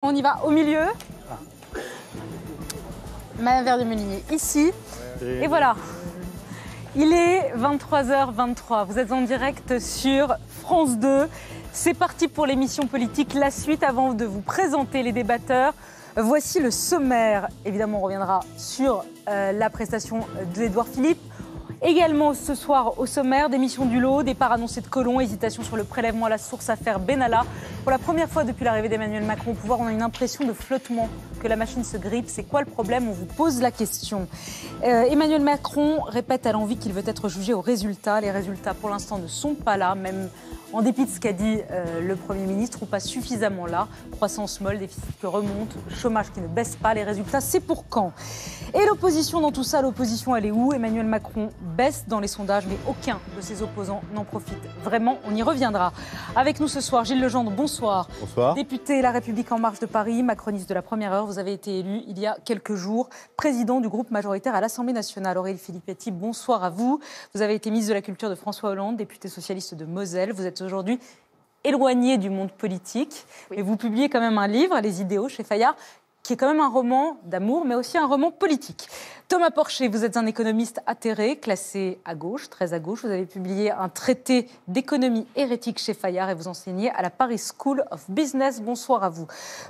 On y va au milieu. Madame Verdier-Molinier, ici. Et voilà. Il est 23h23. Vous êtes en direct sur France 2. C'est parti pour l'émission politique. La suite, avant de vous présenter les débatteurs, voici le sommaire. Évidemment, on reviendra sur la prestation d'Édouard Philippe. Également ce soir au sommaire, démission du lot, départ annoncé de Collomb, hésitation sur le prélèvement à la source, affaire Benalla. Pour la première fois depuis l'arrivée d'Emmanuel Macron au pouvoir, on a une impression de flottement, que la machine se grippe. C'est quoi le problème? On vous pose la question. Emmanuel Macron répète à l'envi qu'il veut être jugé aux résultats. Les résultats pour l'instant ne sont pas là, même en dépit de ce qu'a dit le Premier ministre, ou pas suffisamment là. Croissance molle, déficit qui remonte, chômage qui ne baisse pas. Les résultats, c'est pour quand? Et l'opposition dans tout ça, l'opposition, elle est où? Emmanuel Macron baisse dans les sondages, mais aucun de ses opposants n'en profite. Vraiment, on y reviendra. Avec nous ce soir, Gilles Legendre, bonsoir. Bonsoir. Député La République En Marche de Paris, macroniste de la première heure, vous avez été élu il y a quelques jours, président du groupe majoritaire à l'Assemblée nationale. Aurélie Filippetti, bonsoir à vous. Vous avez été ministre de la Culture de François Hollande, député socialiste de Moselle. Vous êtes aujourd'hui éloigné du monde politique, oui. Mais vous publiez quand même un livre, Les Idéaux, chez Fayard, qui est quand même un roman d'amour, mais aussi un roman politique. Thomas Porcher, vous êtes un économiste atterré, classé à gauche, très à gauche. Vous avez publié un traité d'économie hérétique chez Fayard et vous enseignez à la Paris School of Business. Bonsoir à vous.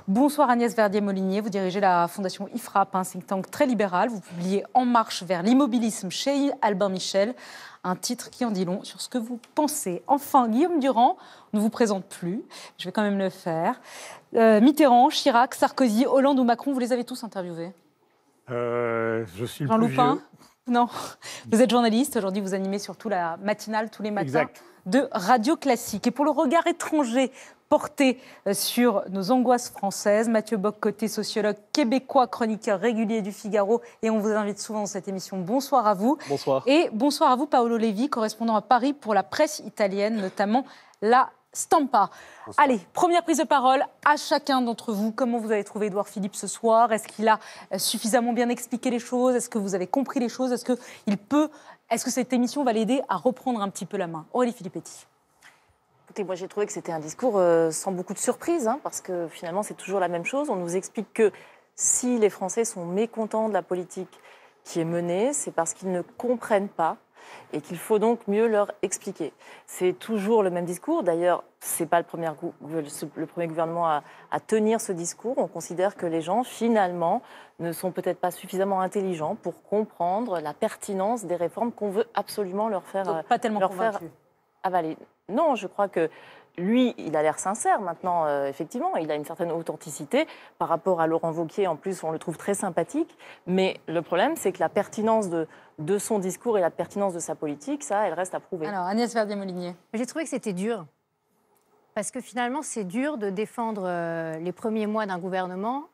Bonsoir Agnès Verdier-Molinier, vous dirigez la fondation IFRAP, un think tank très libéral. Vous publiez En marche vers l'immobilisme chez Albin Michel, un titre qui en dit long sur ce que vous pensez. Enfin, Guillaume Durand, on ne vous présente plus, je vais quand même le faire. Mitterrand, Chirac, Sarkozy, Hollande ou Macron, vous les avez tous interviewés? Je suis le Jean plus Loupin? vieux. Non. Vous êtes journaliste, aujourd'hui vous animez surtout la matinale tous les matins exact. De Radio Classique. Et pour le regard étranger porté sur nos angoisses françaises, Mathieu Bock-Côté, sociologue québécois, chroniqueur régulier du Figaro, et on vous invite souvent dans cette émission. Bonsoir à vous. Bonsoir. Et bonsoir à vous, Paolo Levi, correspondant à Paris pour la presse italienne, notamment la Stampa. Bonsoir. Allez, première prise de parole à chacun d'entre vous. Comment vous avez trouvé Édouard Philippe ce soir? Est-ce qu'il a suffisamment bien expliqué les choses? Est-ce que vous avez compris les choses? Est-ce que cette émission va l'aider à reprendre un petit peu la main? Aurélie Filippetti. Écoutez, moi j'ai trouvé que c'était un discours sans beaucoup de surprise, parce que finalement c'est toujours la même chose. On nous explique que si les Français sont mécontents de la politique qui est menée, c'est parce qu'ils ne comprennent pas et qu'il faut donc mieux leur expliquer. C'est toujours le même discours. D'ailleurs, ce n'est pas le premier gouvernement à tenir ce discours. On considère que les gens, finalement, ne sont peut-être pas suffisamment intelligents pour comprendre la pertinence des réformes qu'on veut absolument leur faire, donc pas tellement convaincu. Avaler. Non, je crois que lui, il a l'air sincère maintenant, effectivement. Il a une certaine authenticité. Par rapport à Laurent Wauquiez, en plus, on le trouve très sympathique. Mais le problème, c'est que la pertinence de son discours et la pertinence de sa politique, ça, elle reste à prouver. Alors, Agnès Verdier-Molinier. J'ai trouvé que c'était dur. Parce que finalement, c'est dur de défendre les premiers mois d'un gouvernement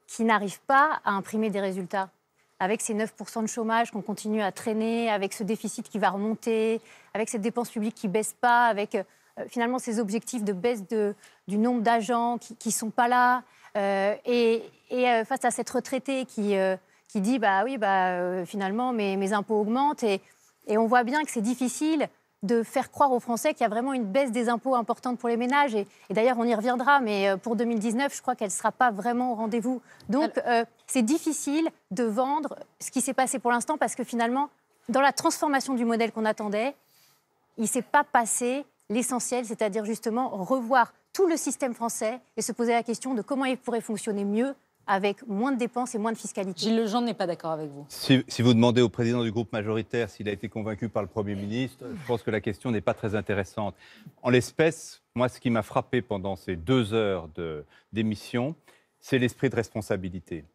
qui n'arrive pas à imprimer des résultats. Avec ces 9% de chômage qu'on continue à traîner, avec ce déficit qui va remonter, avec cette dépense publique qui ne baisse pas, avec finalement ces objectifs de baisse du nombre d'agents qui ne sont pas là. Face à cette retraitée qui dit finalement mes impôts augmentent. Et on voit bien que c'est difficile de faire croire aux Français qu'il y a vraiment une baisse des impôts importante pour les ménages. Et d'ailleurs, on y reviendra, mais pour 2019, je crois qu'elle ne sera pas vraiment au rendez-vous. Donc, c'est difficile de vendre ce qui s'est passé pour l'instant, parce que finalement, dans la transformation du modèle qu'on attendait, il ne s'est pas passé l'essentiel, c'est-à-dire justement revoir tout le système français et se poser la question de comment il pourrait fonctionner mieux avec moins de dépenses et moins de fiscalité. Gilles Legendre n'est pas d'accord avec vous. Si vous demandez au président du groupe majoritaire s'il a été convaincu par le Premier ministre, je pense que la question n'est pas très intéressante. En l'espèce, moi, ce qui m'a frappé pendant ces 2 heures d'émission, c'est l'esprit de responsabilité.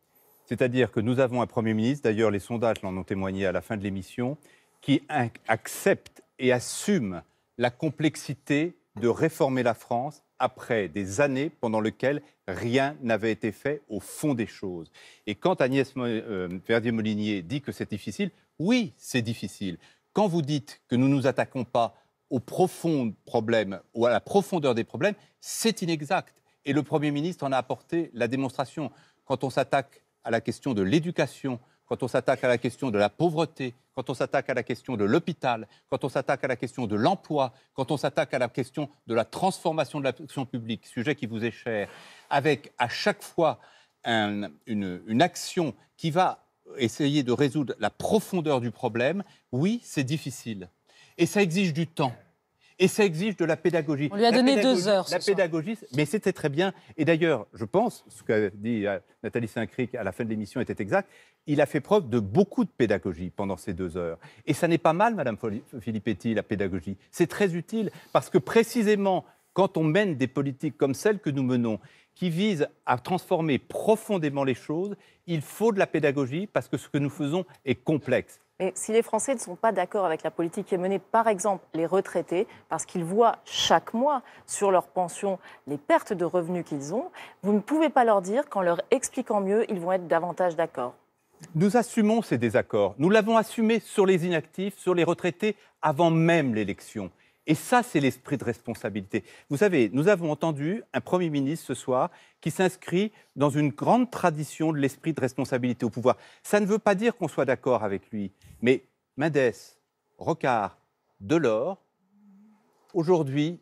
C'est-à-dire que nous avons un Premier ministre, d'ailleurs les sondages l'en ont témoigné à la fin de l'émission, qui accepte et assume la complexité de réformer la France après des années pendant lesquelles rien n'avait été fait au fond des choses. Et quand Agnès Verdier-Molinier dit que c'est difficile, oui, c'est difficile. Quand vous dites que nous ne nous attaquons pas aux profonds problèmes ou à la profondeur des problèmes, c'est inexact. Et le Premier ministre en a apporté la démonstration. Quand on s'attaque à la question de l'éducation, quand on s'attaque à la question de la pauvreté, quand on s'attaque à la question de l'hôpital, quand on s'attaque à la question de l'emploi, quand on s'attaque à la question de la transformation de l'action publique, sujet qui vous est cher, avec à chaque fois une action qui va essayer de résoudre la profondeur du problème, oui, c'est difficile. Et ça exige du temps. Et ça exige de la pédagogie. On lui a donné 2 heures. La pédagogie, mais c'était très bien. Et d'ailleurs, je pense, ce qu'a dit Nathalie Saint-Cric à la fin de l'émission était exact, il a fait preuve de beaucoup de pédagogie pendant ces 2 heures. Et ça n'est pas mal, Madame Filippetti, la pédagogie. C'est très utile, parce que précisément, quand on mène des politiques comme celles que nous menons, qui visent à transformer profondément les choses, il faut de la pédagogie, parce que ce que nous faisons est complexe. Mais si les Français ne sont pas d'accord avec la politique qui est menée, par exemple les retraités, parce qu'ils voient chaque mois sur leur pension les pertes de revenus qu'ils ont, vous ne pouvez pas leur dire qu'en leur expliquant mieux, ils vont être davantage d'accord. Nous assumons ces désaccords. Nous l'avons assumé sur les inactifs, sur les retraités, avant même l'élection. Et ça, c'est l'esprit de responsabilité. Vous savez, nous avons entendu un Premier ministre ce soir qui s'inscrit dans une grande tradition de l'esprit de responsabilité au pouvoir. Ça ne veut pas dire qu'on soit d'accord avec lui. Mais Mendes, Rocard, Delors, aujourd'hui,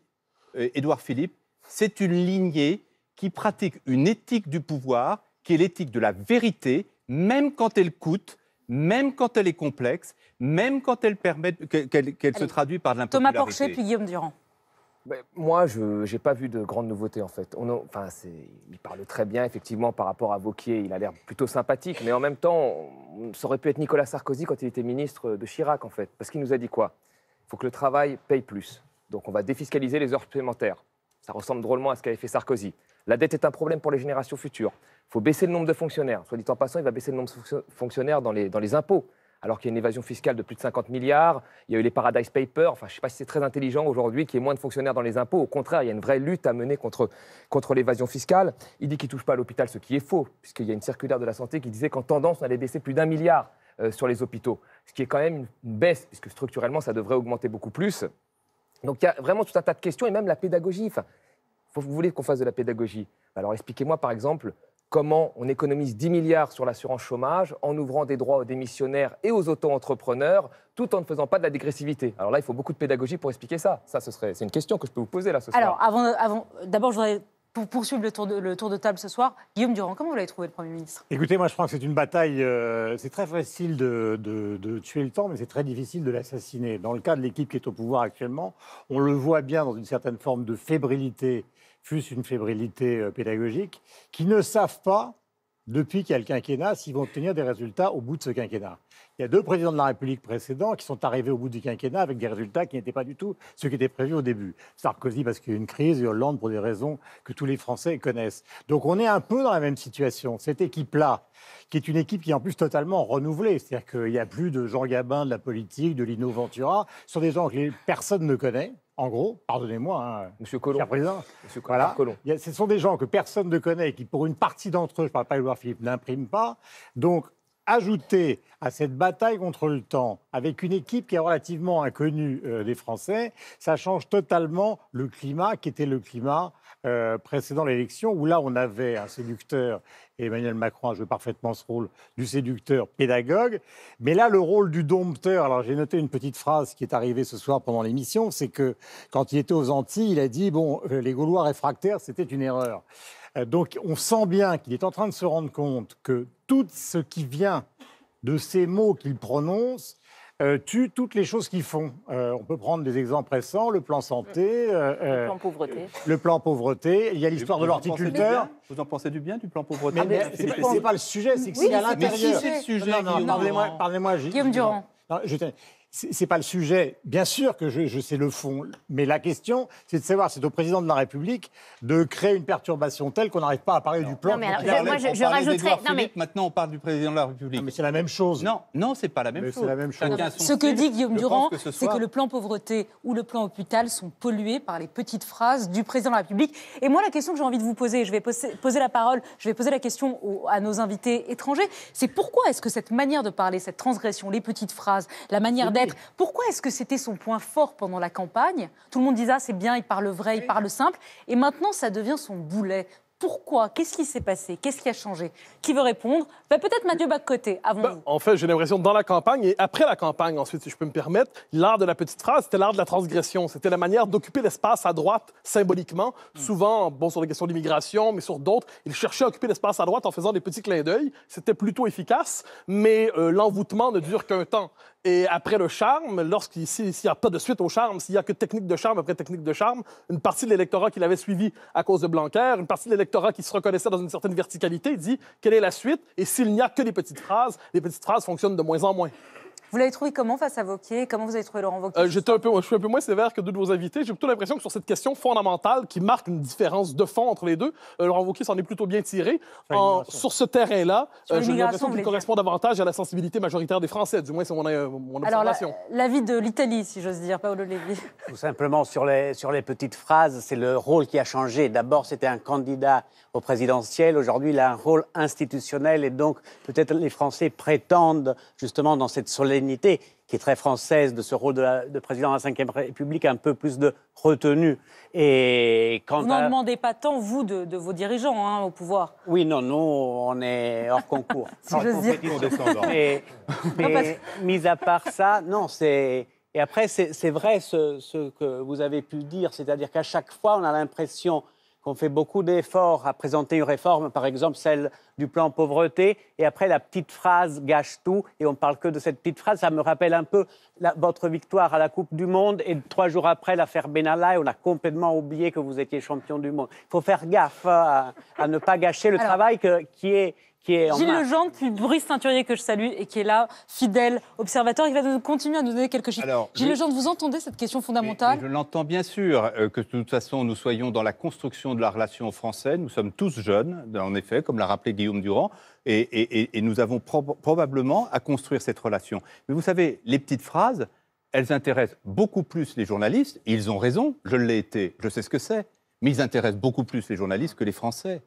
Édouard Philippe, c'est une lignée qui pratique une éthique du pouvoir, qui est l'éthique de la vérité, même quand elle coûte, même quand elle est complexe, même quand elle permet qu'elle se traduit par de l'impopularité. Thomas Porcher, puis Guillaume Durand. Moi, je n'ai pas vu de grande nouveauté, en fait. Il parle très bien, effectivement, par rapport à Wauquiez. Il a l'air plutôt sympathique, mais en même temps, ça aurait pu être Nicolas Sarkozy quand il était ministre de Chirac, en fait. Parce qu'il nous a dit quoi? Il faut que le travail paye plus. Donc, on va défiscaliser les heures supplémentaires. Ça ressemble drôlement à ce qu'avait fait Sarkozy. La dette est un problème pour les générations futures. Il faut baisser le nombre de fonctionnaires. Soit dit en passant, il va baisser le nombre de fonctionnaires dans les impôts. Alors qu'il y a une évasion fiscale de plus de 50 milliards, il y a eu les Paradise Papers, enfin je ne sais pas si c'est très intelligent aujourd'hui qu'il y ait moins de fonctionnaires dans les impôts. Au contraire, il y a une vraie lutte à mener contre l'évasion fiscale. Il dit qu'il ne touche pas à l'hôpital, ce qui est faux, puisqu'il y a une circulaire de la santé qui disait qu'en tendance, on allait baisser plus d'1 milliard sur les hôpitaux. Ce qui est quand même une baisse, puisque structurellement, ça devrait augmenter beaucoup plus. Donc il y a vraiment tout un tas de questions, et même la pédagogie. Enfin, vous voulez qu'on fasse de la pédagogie? Alors expliquez-moi par exemple, comment on économise 10 milliards sur l'assurance chômage en ouvrant des droits aux démissionnaires et aux auto-entrepreneurs, tout en ne faisant pas de la dégressivité. Alors là, il faut beaucoup de pédagogie pour expliquer ça. C'est une question que je peux vous poser là ce soir. Alors, d'abord, je voudrais poursuivre le tour de table ce soir. Guillaume Durand, comment vous l'avez trouvé, le Premier ministre? Écoutez, moi, je crois que c'est une bataille. C'est très facile de tuer le temps, mais c'est très difficile de l'assassiner. Dans le cas de l'équipe qui est au pouvoir actuellement, on le voit bien dans une certaine forme de fébrilité, fût-ce une fébrilité pédagogique, qui ne savent pas, depuis qu'il y a le quinquennat, s'ils vont obtenir des résultats au bout de ce quinquennat. Il y a 2 présidents de la République précédents qui sont arrivés au bout du quinquennat avec des résultats qui n'étaient pas du tout ceux qui étaient prévus au début. Sarkozy parce qu'il y a eu une crise et Hollande pour des raisons que tous les Français connaissent. Donc on est un peu dans la même situation. Cette équipe-là, qui est une équipe qui est en plus totalement renouvelée, c'est-à-dire qu'il n'y a plus de Jean Gabin de la politique, de Lino Ventura, ce sont des gens que personne ne connaît. En gros, pardonnez-moi, Monsieur Collomb. Cher président. Monsieur voilà. Collomb. Ce sont des gens que personne ne connaît et qui, pour une partie d'entre eux, je ne parle pas d'Édouard Philippe, n'impriment pas. Donc, ajouter à cette bataille contre le temps, avec une équipe qui est relativement inconnue des Français, ça change totalement le climat qui était le climat précédent l'élection, où là, on avait un séducteur, et Emmanuel Macron a joué parfaitement ce rôle du séducteur pédagogue. Mais là, le rôle du dompteur, alors j'ai noté une petite phrase qui est arrivée ce soir pendant l'émission, c'est que quand il était aux Antilles, il a dit, bon, les Gaulois réfractaires, c'était une erreur. Donc on sent bien qu'il est en train de se rendre compte que tout ce qui vient de ces mots qu'il prononce tue toutes les choses qu'ils font. On peut prendre des exemples récents, le plan santé, le plan pauvreté. Le plan pauvreté. Il y a l'histoire de l'horticulteur. Vous en pensez du bien du plan pauvreté? Mais c'est pas le sujet, c'est que si à l'intérieur... Mais si c'est le sujet, non, pardonnez-moi. Guillaume Durand. C'est pas le sujet. Bien sûr que je sais le fond, mais la question, c'est de savoir, c'est au président de la République de créer une perturbation telle qu'on n'arrive pas à parler du plan. Non, mais alors, moi, je rajouterais... Maintenant, on parle du président de la République. Non, mais c'est la même chose. Non, c'est pas la même chose. C'est la même chose. Ce que dit Guillaume Durand, c'est que le plan pauvreté ou le plan hôpital sont pollués par les petites phrases du président de la République. Et moi, la question que j'ai envie de vous poser, je vais poser la question à nos invités étrangers, c'est pourquoi est-ce que cette manière de parler, cette transgression, les petites phrases, la manière d'être, pourquoi est-ce que c'était son point fort pendant la campagne? Tout le monde disait, ah, c'est bien, il parle vrai, il parle simple. Et maintenant, ça devient son boulet. Pourquoi? Qu'est-ce qui s'est passé? Qu'est-ce qui a changé? Qui veut répondre? Peut-être Mathieu Bock-Côté, avant vous. En fait, j'ai l'impression que dans la campagne et après la campagne, ensuite, si je peux me permettre, l'art de la petite phrase, c'était l'art de la transgression. C'était la manière d'occuper l'espace à droite symboliquement. Souvent, sur des questions d'immigration, mais sur d'autres, il cherchait à occuper l'espace à droite en faisant des petits clins d'œil. C'était plutôt efficace, mais l'envoûtement ne dure qu'un temps. Et après le charme, s'il n'y a pas de suite au charme, s'il n'y a que technique de charme après technique de charme, une partie de l'électorat qui l'avait suivi à cause de Blanquer, une partie de l'électorat qui se reconnaissait dans une certaine verticalité, dit quelle est la suite? Et s'il n'y a que des petites phrases, les petites phrases fonctionnent de moins en moins. Vous l'avez trouvé comment face à Wauquiez? Comment vous avez trouvé Laurent Wauquiez? Je suis un peu moins sévère que deux de vos invités. J'ai plutôt l'impression que sur cette question fondamentale qui marque une différence de fond entre les deux, Laurent Wauquiez s'en est plutôt bien tiré. Sur ce terrain-là, j'ai l'impression qu'il correspond davantage à la sensibilité majoritaire des Français. Du moins, c'est mon observation. Alors, l'avis de l'Italie, si j'ose dire, Paolo Levi. Tout simplement, sur les petites phrases, c'est le rôle qui a changé. D'abord, c'était un candidat au présidentiel. Aujourd'hui, il a un rôle institutionnel et donc peut-être les Français prétendent justement dans cette solennité qui est très française de ce rôle de président de la Ve République, un peu plus de retenue. Et vous n'en demandez pas tant, vous, de vos dirigeants au pouvoir? Oui, non, nous, on est hors concours. Si j'ose dire. Mais mis à part ça, non, c'est... Et après, c'est vrai ce que vous avez pu dire, c'est-à-dire qu'à chaque fois, on a l'impression qu'on fait beaucoup d'efforts à présenter une réforme, par exemple celle du plan pauvreté, et après la petite phrase gâche tout, et on ne parle que de cette petite phrase. Ça me rappelle un peu votre victoire à la Coupe du Monde, et 3 jours après l'affaire Benalla, et on a complètement oublié que vous étiez champion du monde. Il faut faire gaffe à ne pas gâcher le travail qui est en Gilles marche. Legendre, puis Brice Teinturier, que je salue, et qui est là, fidèle observateur. Il va continuer à nous donner quelques chiffres. Alors, Gilles Legendre, vous entendez cette question fondamentale? Je l'entends bien sûr, que de toute façon, nous soyons dans la construction de la relation française. Nous sommes tous jeunes, en effet, comme l'a rappelé Guillaume Durand, et nous avons probablement à construire cette relation. Mais vous savez, les petites phrases, elles intéressent beaucoup plus les journalistes. Et ils ont raison, je l'ai été, je sais ce que c'est. Mais ils intéressent beaucoup plus les journalistes que les Français.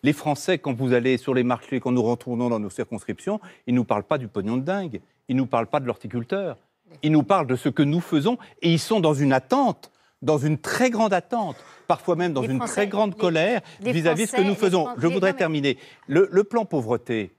Les Français, quand vous allez sur les marchés, quand nous retournons dans nos circonscriptions, ils ne nous parlent pas du pognon de dingue, ils ne nous parlent pas de l'horticulteur, ils nous parlent de ce que nous faisons et ils sont dans une attente, dans une très grande attente, parfois même dans une très grande colère vis-à-vis de ce que nous faisons. Je voudrais terminer. Le plan pauvreté,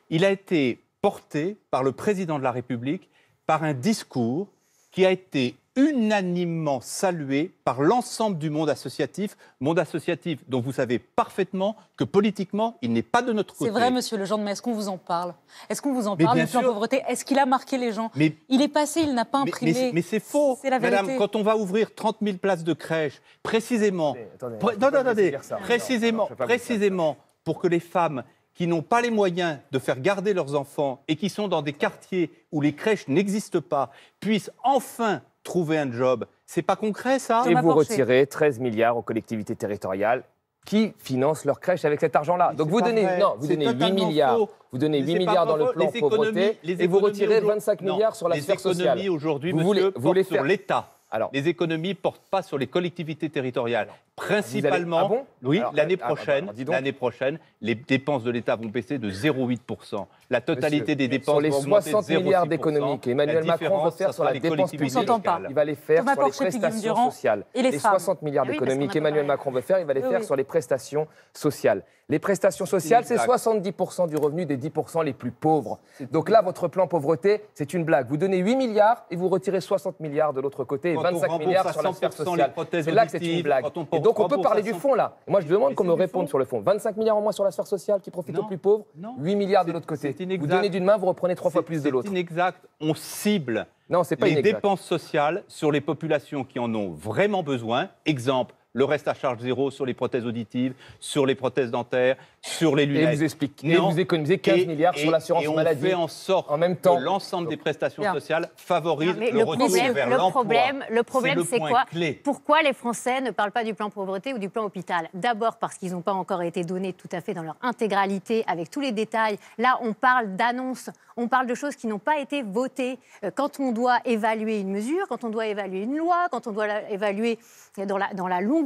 il a été porté par le président de la République par un discours qui a été unanimement salué par l'ensemble du monde associatif dont vous savez parfaitement que politiquement, il n'est pas de notre côté. C'est vrai, monsieur Legendre, mais est-ce qu'on vous en parle? Est-ce qu'on vous en parle du plan pauvreté? Est-ce qu'il a marqué les gens? Il est passé, il n'a pas imprimé. Mais c'est faux, c'est la vérité. Madame, quand on va ouvrir 30 000 places de crèche, précisément, précisément pour que les femmes qui n'ont pas les moyens de faire garder leurs enfants et qui sont dans des quartiers où les crèches n'existent pas, puissent enfin trouver un job. C'est pas concret, ça? Et vous retirez 13 milliards aux collectivités territoriales qui financent leurs crèches avec cet argent-là. Donc vous donnez 8 milliards. Vous donnez 8 milliards dans le plan pauvreté et vous retirez 25 milliards sur la sphère sociale. Les économies aujourd'hui, monsieur, portent sur l'État. Alors, les économies ne portent pas sur les collectivités territoriales. Principalement, l'année prochaine, les dépenses de l'État vont baisser de 0,8%. La totalité des dépenses vont augmenter de 0,6%. Sur les 60 milliards d'économies qu'Emmanuel Macron veut faire sur la dépense publique, il va les faire sur les prestations sociales. Les 60 milliards d'économies qu'Emmanuel Macron veut faire, il va les faire sur les prestations sociales. Les prestations sociales, c'est 70% du revenu des 10% les plus pauvres. Donc là, votre plan pauvreté, c'est une blague. Vous donnez 8 milliards et vous retirez 60 milliards de l'autre côté et 25 milliards sur la sphère sociale. C'est là que c'est une blague. Et donc on peut parler du fond là. Moi, je demande qu'on me réponde sur le fond. 25 milliards en moins sur la sphère sociale qui profite aux plus pauvres, 8 milliards de l'autre côté. Vous donnez d'une main, vous reprenez 3 fois plus de l'autre. C'est inexact. On cible les dépenses sociales sur les populations qui en ont vraiment besoin. Exemple, le reste à charge zéro sur les prothèses auditives, sur les prothèses dentaires, sur les lunettes. Et vous économisez 15 milliards sur l'assurance maladie. Et on fait en sorte que l'ensemble des prestations sociales favorisent le retour vers l'emploi. Le problème, c'est quoi? Pourquoi les Français ne parlent pas du plan pauvreté ou du plan hôpital? D'abord parce qu'ils n'ont pas encore été donnés tout à fait dans leur intégralité, avec tous les détails. Là, on parle d'annonces, on parle de choses qui n'ont pas été votées. Quand on doit évaluer une mesure, quand on doit évaluer une loi, quand on doit évaluer dans la longueur,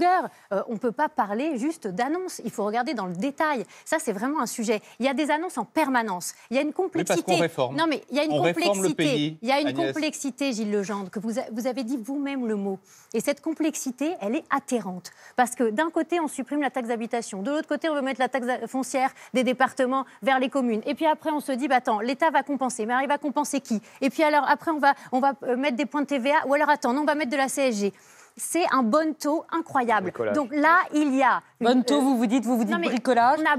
on ne peut pas parler juste d'annonces. Il faut regarder dans le détail. Ça, c'est vraiment un sujet. Il y a des annonces en permanence. Il y a une complexité. Oui, parce qu'on réforme. Non, mais il y a une On réforme le complexité. pays, Il y a une Agnès. complexité, Gilles Legendre, que vous avez dit vous-même le mot. Et cette complexité, elle est atterrante. Parce que d'un côté, on supprime la taxe d'habitation. De l'autre côté, on veut mettre la taxe foncière des départements vers les communes. Et puis après, on se dit, attends, l'État va compenser. Mais alors, il va compenser qui? Et puis alors, après, on va mettre des points de TVA. Ou alors, attends, non, on va mettre de la CSG. C'est un bon taux incroyable. Bricolage. Donc là, il y a... Bon taux, vous dites Non, mais bricolage. on a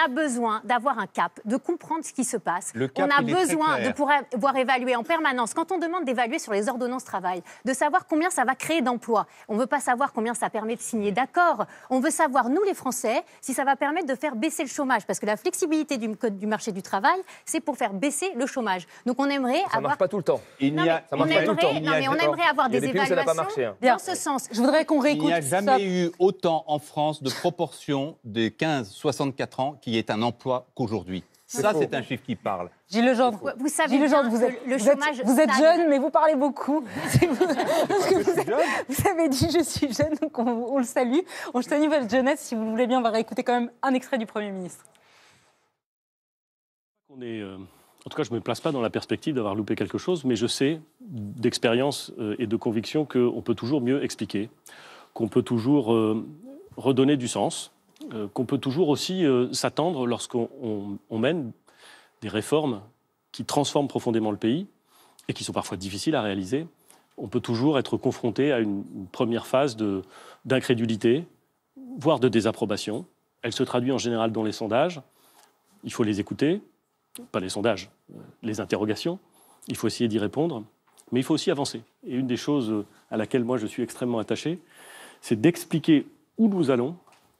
besoin d'avoir un cap, de comprendre ce qui se passe. Le cap, on a il est très besoin clair. de pouvoir évaluer en permanence. Quand on demande d'évaluer sur les ordonnances travail, de savoir combien ça va créer d'emplois. On ne veut pas savoir combien ça permet de signer d'accords. On veut savoir, nous les Français, si ça va permettre de faire baisser le chômage. Parce que la flexibilité du code du marché du travail, c'est pour faire baisser le chômage. Donc on aimerait Ça ne avoir... marche pas tout le temps. Il n'y a, Ça marche pas tout le temps. on aimerait avoir Il y a des des pays où ça n'a pas évaluations marché, hein. dans ce sens. Je voudrais qu'on il réécoute n'y a ça. jamais eu autant en France de proportion des 15-64 ans qui est un emploi qu'aujourd'hui. Ça, faux. c'est un chiffre qui parle. Gilles Legendre, Vous savez Gilles Legendre, bien vous êtes, que le vous êtes- chômage vous êtes stagne. jeune, mais vous parlez beaucoup. C'est vous, parce que vous avez dit je suis jeune, donc on le salue. On salue votre jeunesse. Si vous voulez bien, on va réécouter quand même un extrait du Premier ministre. En tout cas, je ne me place pas dans la perspective d'avoir loupé quelque chose, mais je sais d'expérience et de conviction qu'on peut toujours mieux expliquer, qu'on peut toujours redonner du sens, qu'on peut toujours aussi s'attendre lorsqu'on mène des réformes qui transforment profondément le pays et qui sont parfois difficiles à réaliser. On peut toujours être confronté à une première phase d'incrédulité, voire de désapprobation. Elle se traduit en général dans les sondages. Il faut les écouter. Pas les sondages, les interrogations. Il faut essayer d'y répondre, mais il faut aussi avancer. Et une des choses à laquelle moi je suis extrêmement attaché, c'est d'expliquer où nous allons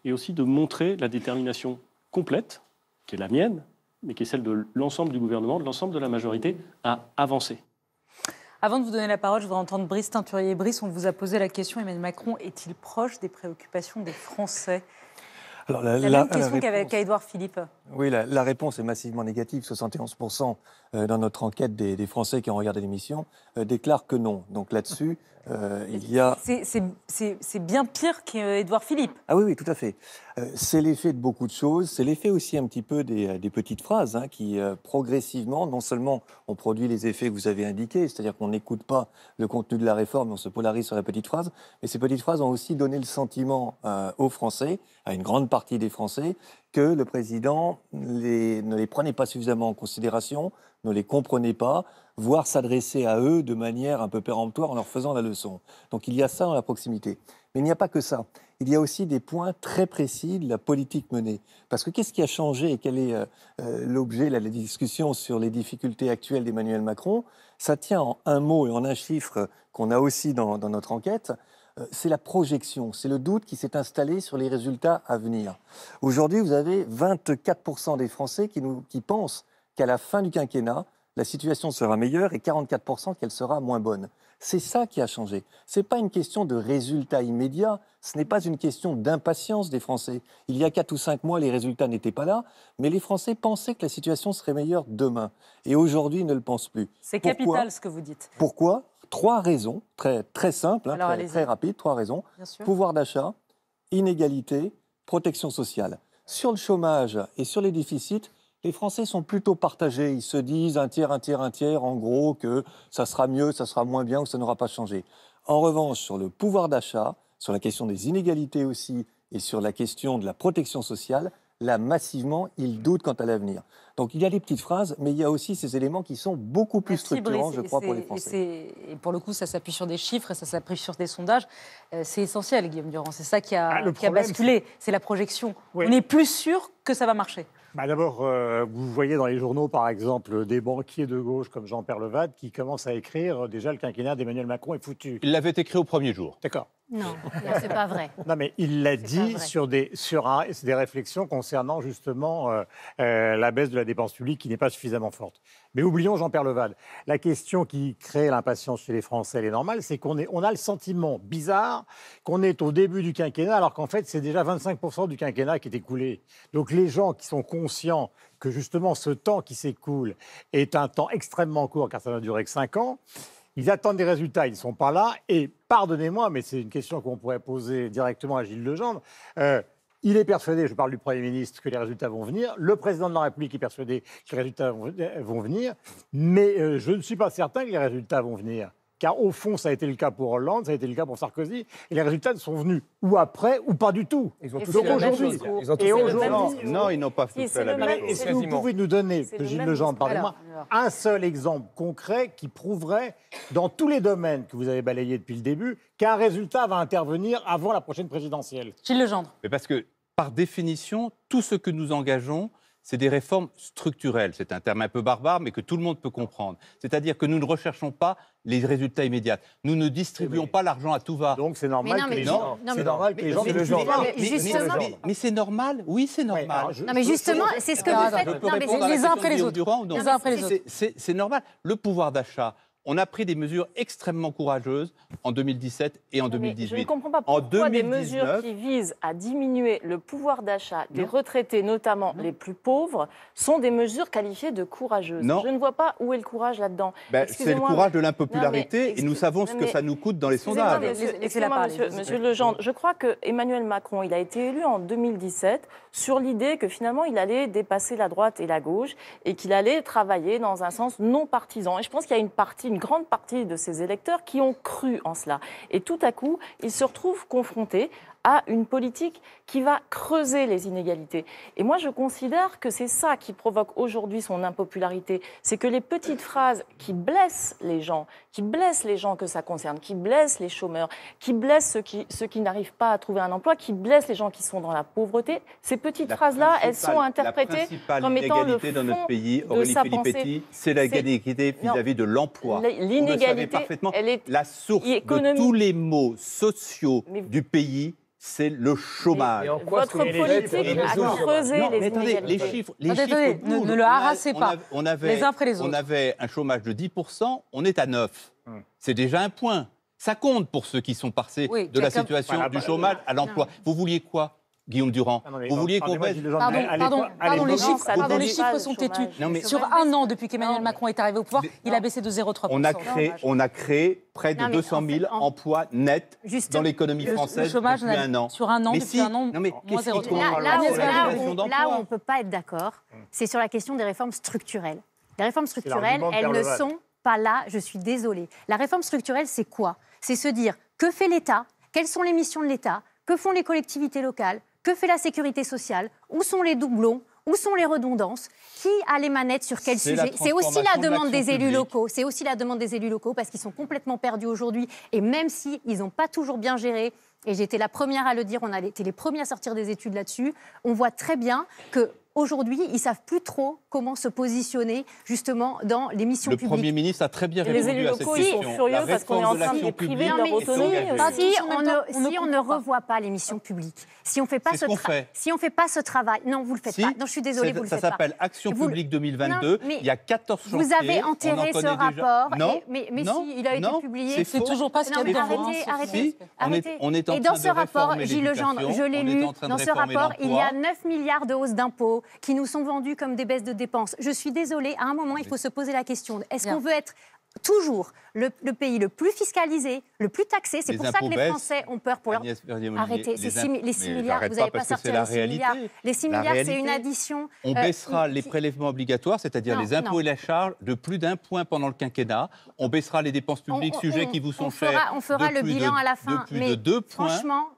et aussi de montrer la détermination complète, qui est la mienne, mais qui est celle de l'ensemble du gouvernement, de l'ensemble de la majorité, à avancer. Avant de vous donner la parole, je voudrais entendre Brice Teinturier. Brice, on vous a posé la question, Emmanuel Macron est-il proche des préoccupations des Français? Alors, La même question qu'à Édouard Philippe. Oui, la réponse est massivement négative. 71% dans notre enquête des Français qui ont regardé l'émission déclarent que non. Donc là-dessus, il y a... C'est bien pire qu'Édouard Philippe. Ah oui, oui, tout à fait. C'est l'effet de beaucoup de choses. C'est l'effet aussi un petit peu des petites phrases qui, progressivement, non seulement ont produit les effets que vous avez indiqués, c'est-à-dire qu'on n'écoute pas le contenu de la réforme, on se polarise sur la petite phrase, mais ces petites phrases ont aussi donné le sentiment aux Français, à une grande partie des Français, que le président ne les prenait pas suffisamment en considération, ne les comprenait pas, voire s'adresser à eux de manière un peu péremptoire en leur faisant la leçon. Donc il y a ça dans la proximité. Mais il n'y a pas que ça. Il y a aussi des points très précis de la politique menée. Parce que qu'est-ce qui a changé et quel est l'objet de la discussion sur les difficultés actuelles d'Emmanuel Macron? Ça tient en un mot et en un chiffre qu'on a aussi dans notre enquête. C'est la projection, c'est le doute qui s'est installé sur les résultats à venir. Aujourd'hui, vous avez 24% des Français qui pensent qu'à la fin du quinquennat, la situation sera meilleure et 44% qu'elle sera moins bonne. C'est ça qui a changé. Ce n'est pas une question de résultats immédiats, ce n'est pas une question d'impatience des Français. Il y a 4 ou 5 mois, les résultats n'étaient pas là, mais les Français pensaient que la situation serait meilleure demain. Et aujourd'hui, ils ne le pensent plus. C'est capital ce que vous dites. Pourquoi ? 3 raisons, très simples, Alors, très rapides, 3 raisons. Bien sûr. Pouvoir d'achat, inégalité, protection sociale. Sur le chômage et sur les déficits, les Français sont plutôt partagés. Ils se disent un tiers, en gros, que ça sera mieux, ça sera moins bien ou ça n'aura pas changé. En revanche, sur le pouvoir d'achat, sur la question des inégalités aussi et sur la question de la protection sociale, là, massivement, ils doutent quant à l'avenir. Donc, il y a des petites phrases, mais il y a aussi ces éléments qui sont beaucoup plus structurants, je crois, pour les Français. Et pour le coup, ça s'appuie sur des chiffres et ça s'appuie sur des sondages. C'est essentiel, Guillaume Durand. C'est ça qui a basculé. C'est la projection. Oui. On est plus sûr que ça va marcher. D'abord, vous voyez dans les journaux, par exemple, des banquiers de gauche comme Jean-Pierre Levade qui commencent à écrire déjà le quinquennat d'Emmanuel Macron est foutu. Il l'avait écrit au premier jour. D'accord. Non, c'est pas vrai. Non, mais il l'a dit vrai. sur des réflexions concernant justement la baisse de la dépense publique qui n'est pas suffisamment forte. Mais oublions Jean-Pierre Levade. La question qui crée l'impatience chez les Français, elle est normale, c'est qu'on a le sentiment bizarre qu'on est au début du quinquennat, alors qu'en fait, c'est déjà 25% du quinquennat qui est écoulé. Donc les gens qui sont conscients que justement ce temps qui s'écoule est un temps extrêmement court, car ça n'a duré que 5 ans, ils attendent des résultats, ils ne sont pas là. Et pardonnez-moi, mais c'est une question qu'on pourrait poser directement à Gilles Legendre. Il est persuadé, je parle du Premier ministre, que les résultats vont venir. Le président de la République est persuadé que les résultats vont venir. Mais je ne suis pas certain que les résultats vont venir. Car au fond, ça a été le cas pour Hollande, ça a été le cas pour Sarkozy. Et les résultats sont venus ou après ou pas du tout. Ils ont tous Donc fait la même aujourd'hui, chose. et aujourd'hui, Non, ils n'ont pas Si, fait c'est la le même même- chose. est-ce que vous pouvez nous donner, C'est le Gilles même Legendre, discours. pardonnez-moi, un seul exemple concret qui prouverait, dans tous les domaines que vous avez balayés depuis le début, qu'un résultat va intervenir avant la prochaine présidentielle? Gilles Legendre. Mais parce que, par définition, tout ce que nous engageons, c'est des réformes structurelles. C'est un terme un peu barbare, mais que tout le monde peut comprendre. C'est-à-dire que nous ne recherchons pas les résultats immédiats. Nous ne distribuons pas l'argent à tout va. Donc c'est normal Mais non, que mais les non, gens... non, C'est mais- normal que les gens... c'est le genre. Mais justement- mais c'est normal, oui, c'est normal. alors, Non, mais justement, c'est ce que vous faites. Je peux Non, mais répondre à la les uns question après de les Guillaume autres. Durand ou non Les uns après les autres. C'est normal. Le pouvoir d'achat, on a pris des mesures extrêmement courageuses en 2017 et en Mais 2018. je ne comprends pas En pourquoi des 2019, mesures qui visent à diminuer le pouvoir d'achat des retraités, notamment les plus pauvres, sont des mesures qualifiées de courageuses. Non. Je ne vois pas où est le courage là-dedans. Ben, c'est le Excusez-moi, courage de Non, l'impopularité mais et nous savons ce que mais- ça nous coûte dans les Excusez-moi, sondages. monsieur, Laissez-la excusez-moi, parler. monsieur Legendre. Je crois que Emmanuel Macron, il a été élu en 2017 sur l'idée que finalement il allait dépasser la droite et la gauche et qu'il allait travailler dans un sens non partisan. Et je pense qu'il y a une grande partie de ses électeurs qui ont cru en cela. Et tout à coup, ils se retrouvent confrontés à une politique qui va creuser les inégalités. Et moi, je considère que c'est ça qui provoque aujourd'hui son impopularité. C'est que les petites phrases qui blessent les gens que ça concerne, qui blessent les chômeurs, qui blessent ceux qui n'arrivent pas à trouver un emploi, qui blessent les gens qui sont dans la pauvreté, ces petites phrases-là, elles sont interprétées comme étant le l'inégalité dans notre fond pays, de Aurélie sa Filippetti, pensée. c'est l'inégalité vis-à-vis de l'emploi. L'inégalité, Vous le savez parfaitement. elle est La source de économique. tous les maux sociaux Mais- du pays, c'est le chômage. Et en quoi Votre est-ce que les politique chiffres a résultent creusé Non, les mais attendez, inégalités. les Attendez, chiffres attendez, bougent. ne le harassez pas, On avait, les uns après les autres. On avait un chômage de 10%, on est à 9. C'est déjà un point. Ça compte pour ceux qui sont passés Oui, de la Jacob- situation Voilà, du chômage à l'emploi. Vous vouliez quoi, Guillaume Durand? Ah non, mais Vous vouliez qu'on pardonnez-moi, baisse... Gilles Legendre, Pardon, mais à pardon, l'époque- à pardon, les l'époque- chiffres, ça pardon, ne les baisse chiffres pas, sont le têtus. chômage. Non, mais- Sur un an, depuis qu'Emmanuel Macron est arrivé au pouvoir, il a baissé de 0,3%. On a créé près de Non, mais 200 000 en fait, emplois nets Justement, dans l'économie Le française chômage, depuis un an. sur un an, Mais depuis si, un an, non, mais moins qu'est-ce qui 0,3. compte Là C'est la où création on d'emplois. ne peut pas être d'accord, c'est sur la question des réformes structurelles. Les réformes structurelles, l'argument de elles ne Perleval. sont pas là, je suis désolée. La réforme structurelle, c'est quoi? C'est se dire, que fait l'État? Quelles sont les missions de l'État? Que font les collectivités locales? Que fait la sécurité sociale? Où sont les doublons? Où sont les redondances? Qui a les manettes sur quel C'est la sujet? C'est aussi la transformation de demande des l'action élus publique. locaux. C'est aussi la demande des élus locaux parce qu'ils sont complètement perdus aujourd'hui. Et même s'ils n'ont pas toujours bien géré, et j'étais la première à le dire, on a été les premiers à sortir des études là-dessus, on voit très bien que aujourd'hui, ils ne savent plus trop comment se positionner justement dans les missions Le publiques. Premier ministre a très bien Et les répondu élus à cette locaux, ils sont question. furieux La parce qu'on est en réforme de train de les l'action priver publique de leur est autonomie engagée. aussi. Si en on même ne, temps, on ne si on coupe ne pas. revoit pas les missions publiques, si on fait pas C'est ce qu'on fait. si on fait pas ce travail, non, vous le faites Si, pas. Non, je suis désolée, vous le ça faites pas. s'appelle Action Vous le- publique 2022. Non, mais Il y a 14 chantiers. Vous avez enterré on en ce connaît déjà. rapport, Non, mais non, si, il a été non, publié. C'est faux. toujours pas ce Non, qu'il y mais a dedans. arrêtez, hein, arrêtez. Si, Arrêtez. on est en Et train dans ce de rapport, réformer Gilles Legendre, l'éducation, je l'ai on lu, est en train de dans ce réformer rapport, il y a l'emploi. 9 milliards de hausses d'impôts qui nous sont vendus comme des baisses de dépenses. Je suis désolée, à un moment, il faut se poser la question, est-ce Bien. qu'on veut être toujours le pays le plus fiscalisé, le plus taxé? C'est Les pour ça que impôts les baissent. Français ont peur pour leur... Agnès Verdier-Molinier, Arrêtez, les 6 mais milliards, j'arrête vous n'allez pas pas parce que sortir c'est la les 6 milliards. réalité. Les 6 La milliards, c'est réalité. une addition. On baissera les prélèvements obligatoires, c'est-à-dire Non, les impôts non. et la charge, de plus d'1 point pendant le quinquennat. On baissera les dépenses publiques, sujets qui vous sont chers. On fera de le plus bilan de- à la fin. De plus mais de 2 points.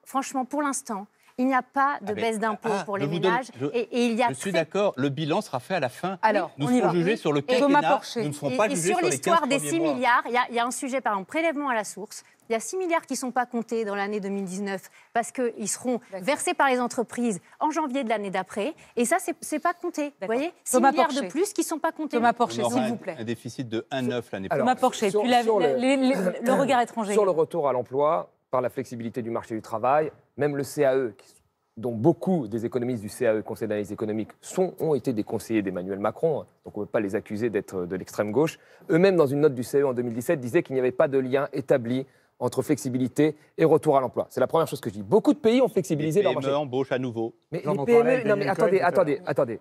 franchement, pour l'instant, il n'y a pas de Ah, mais- baisse d'impôts pour les je vous donne- ménages. je- et il y a Je suis très- d'accord, le bilan sera fait à la fin. Alors, Nous on y serons va. jugés sur le Et Thomas quinquennat, Porcher. nous ne serons pas Et jugés sur sur les 15 l'histoire des premiers 6 mois. milliards, il y a un sujet, par exemple, prélèvement à la source. Il y a 6 milliards qui ne sont pas comptés dans l'année 2019 parce qu'ils seront versés par les entreprises en janvier de l'année d'après. Et ça, ce n'est pas compté. Vous D'accord. voyez 6 Thomas milliards Porcher. de plus qui ne sont pas comptés. Thomas On Porcher, aura s'il un- vous plaît. un déficit de 1,9 l'année Alors, prochaine. Thomas Porcher, sur- puis la- sur le- le regard étranger. Sur le retour à l'emploi, par la flexibilité du marché du travail, même le CAE, dont beaucoup des économistes du CAE, Conseil d'analyse économique, ont été des conseillers d'Emmanuel Macron, donc on ne peut pas les accuser d'être de l'extrême gauche, eux-mêmes, dans une note du CAE en 2017, disaient qu'il n'y avait pas de lien établi entre flexibilité et retour à l'emploi. C'est la première chose que je dis. Beaucoup de pays ont flexibilisé Les leur PME marché. embauchent à nouveau. Mais J'en les en PME, parlais avec non mais Daniel Cohen attendez.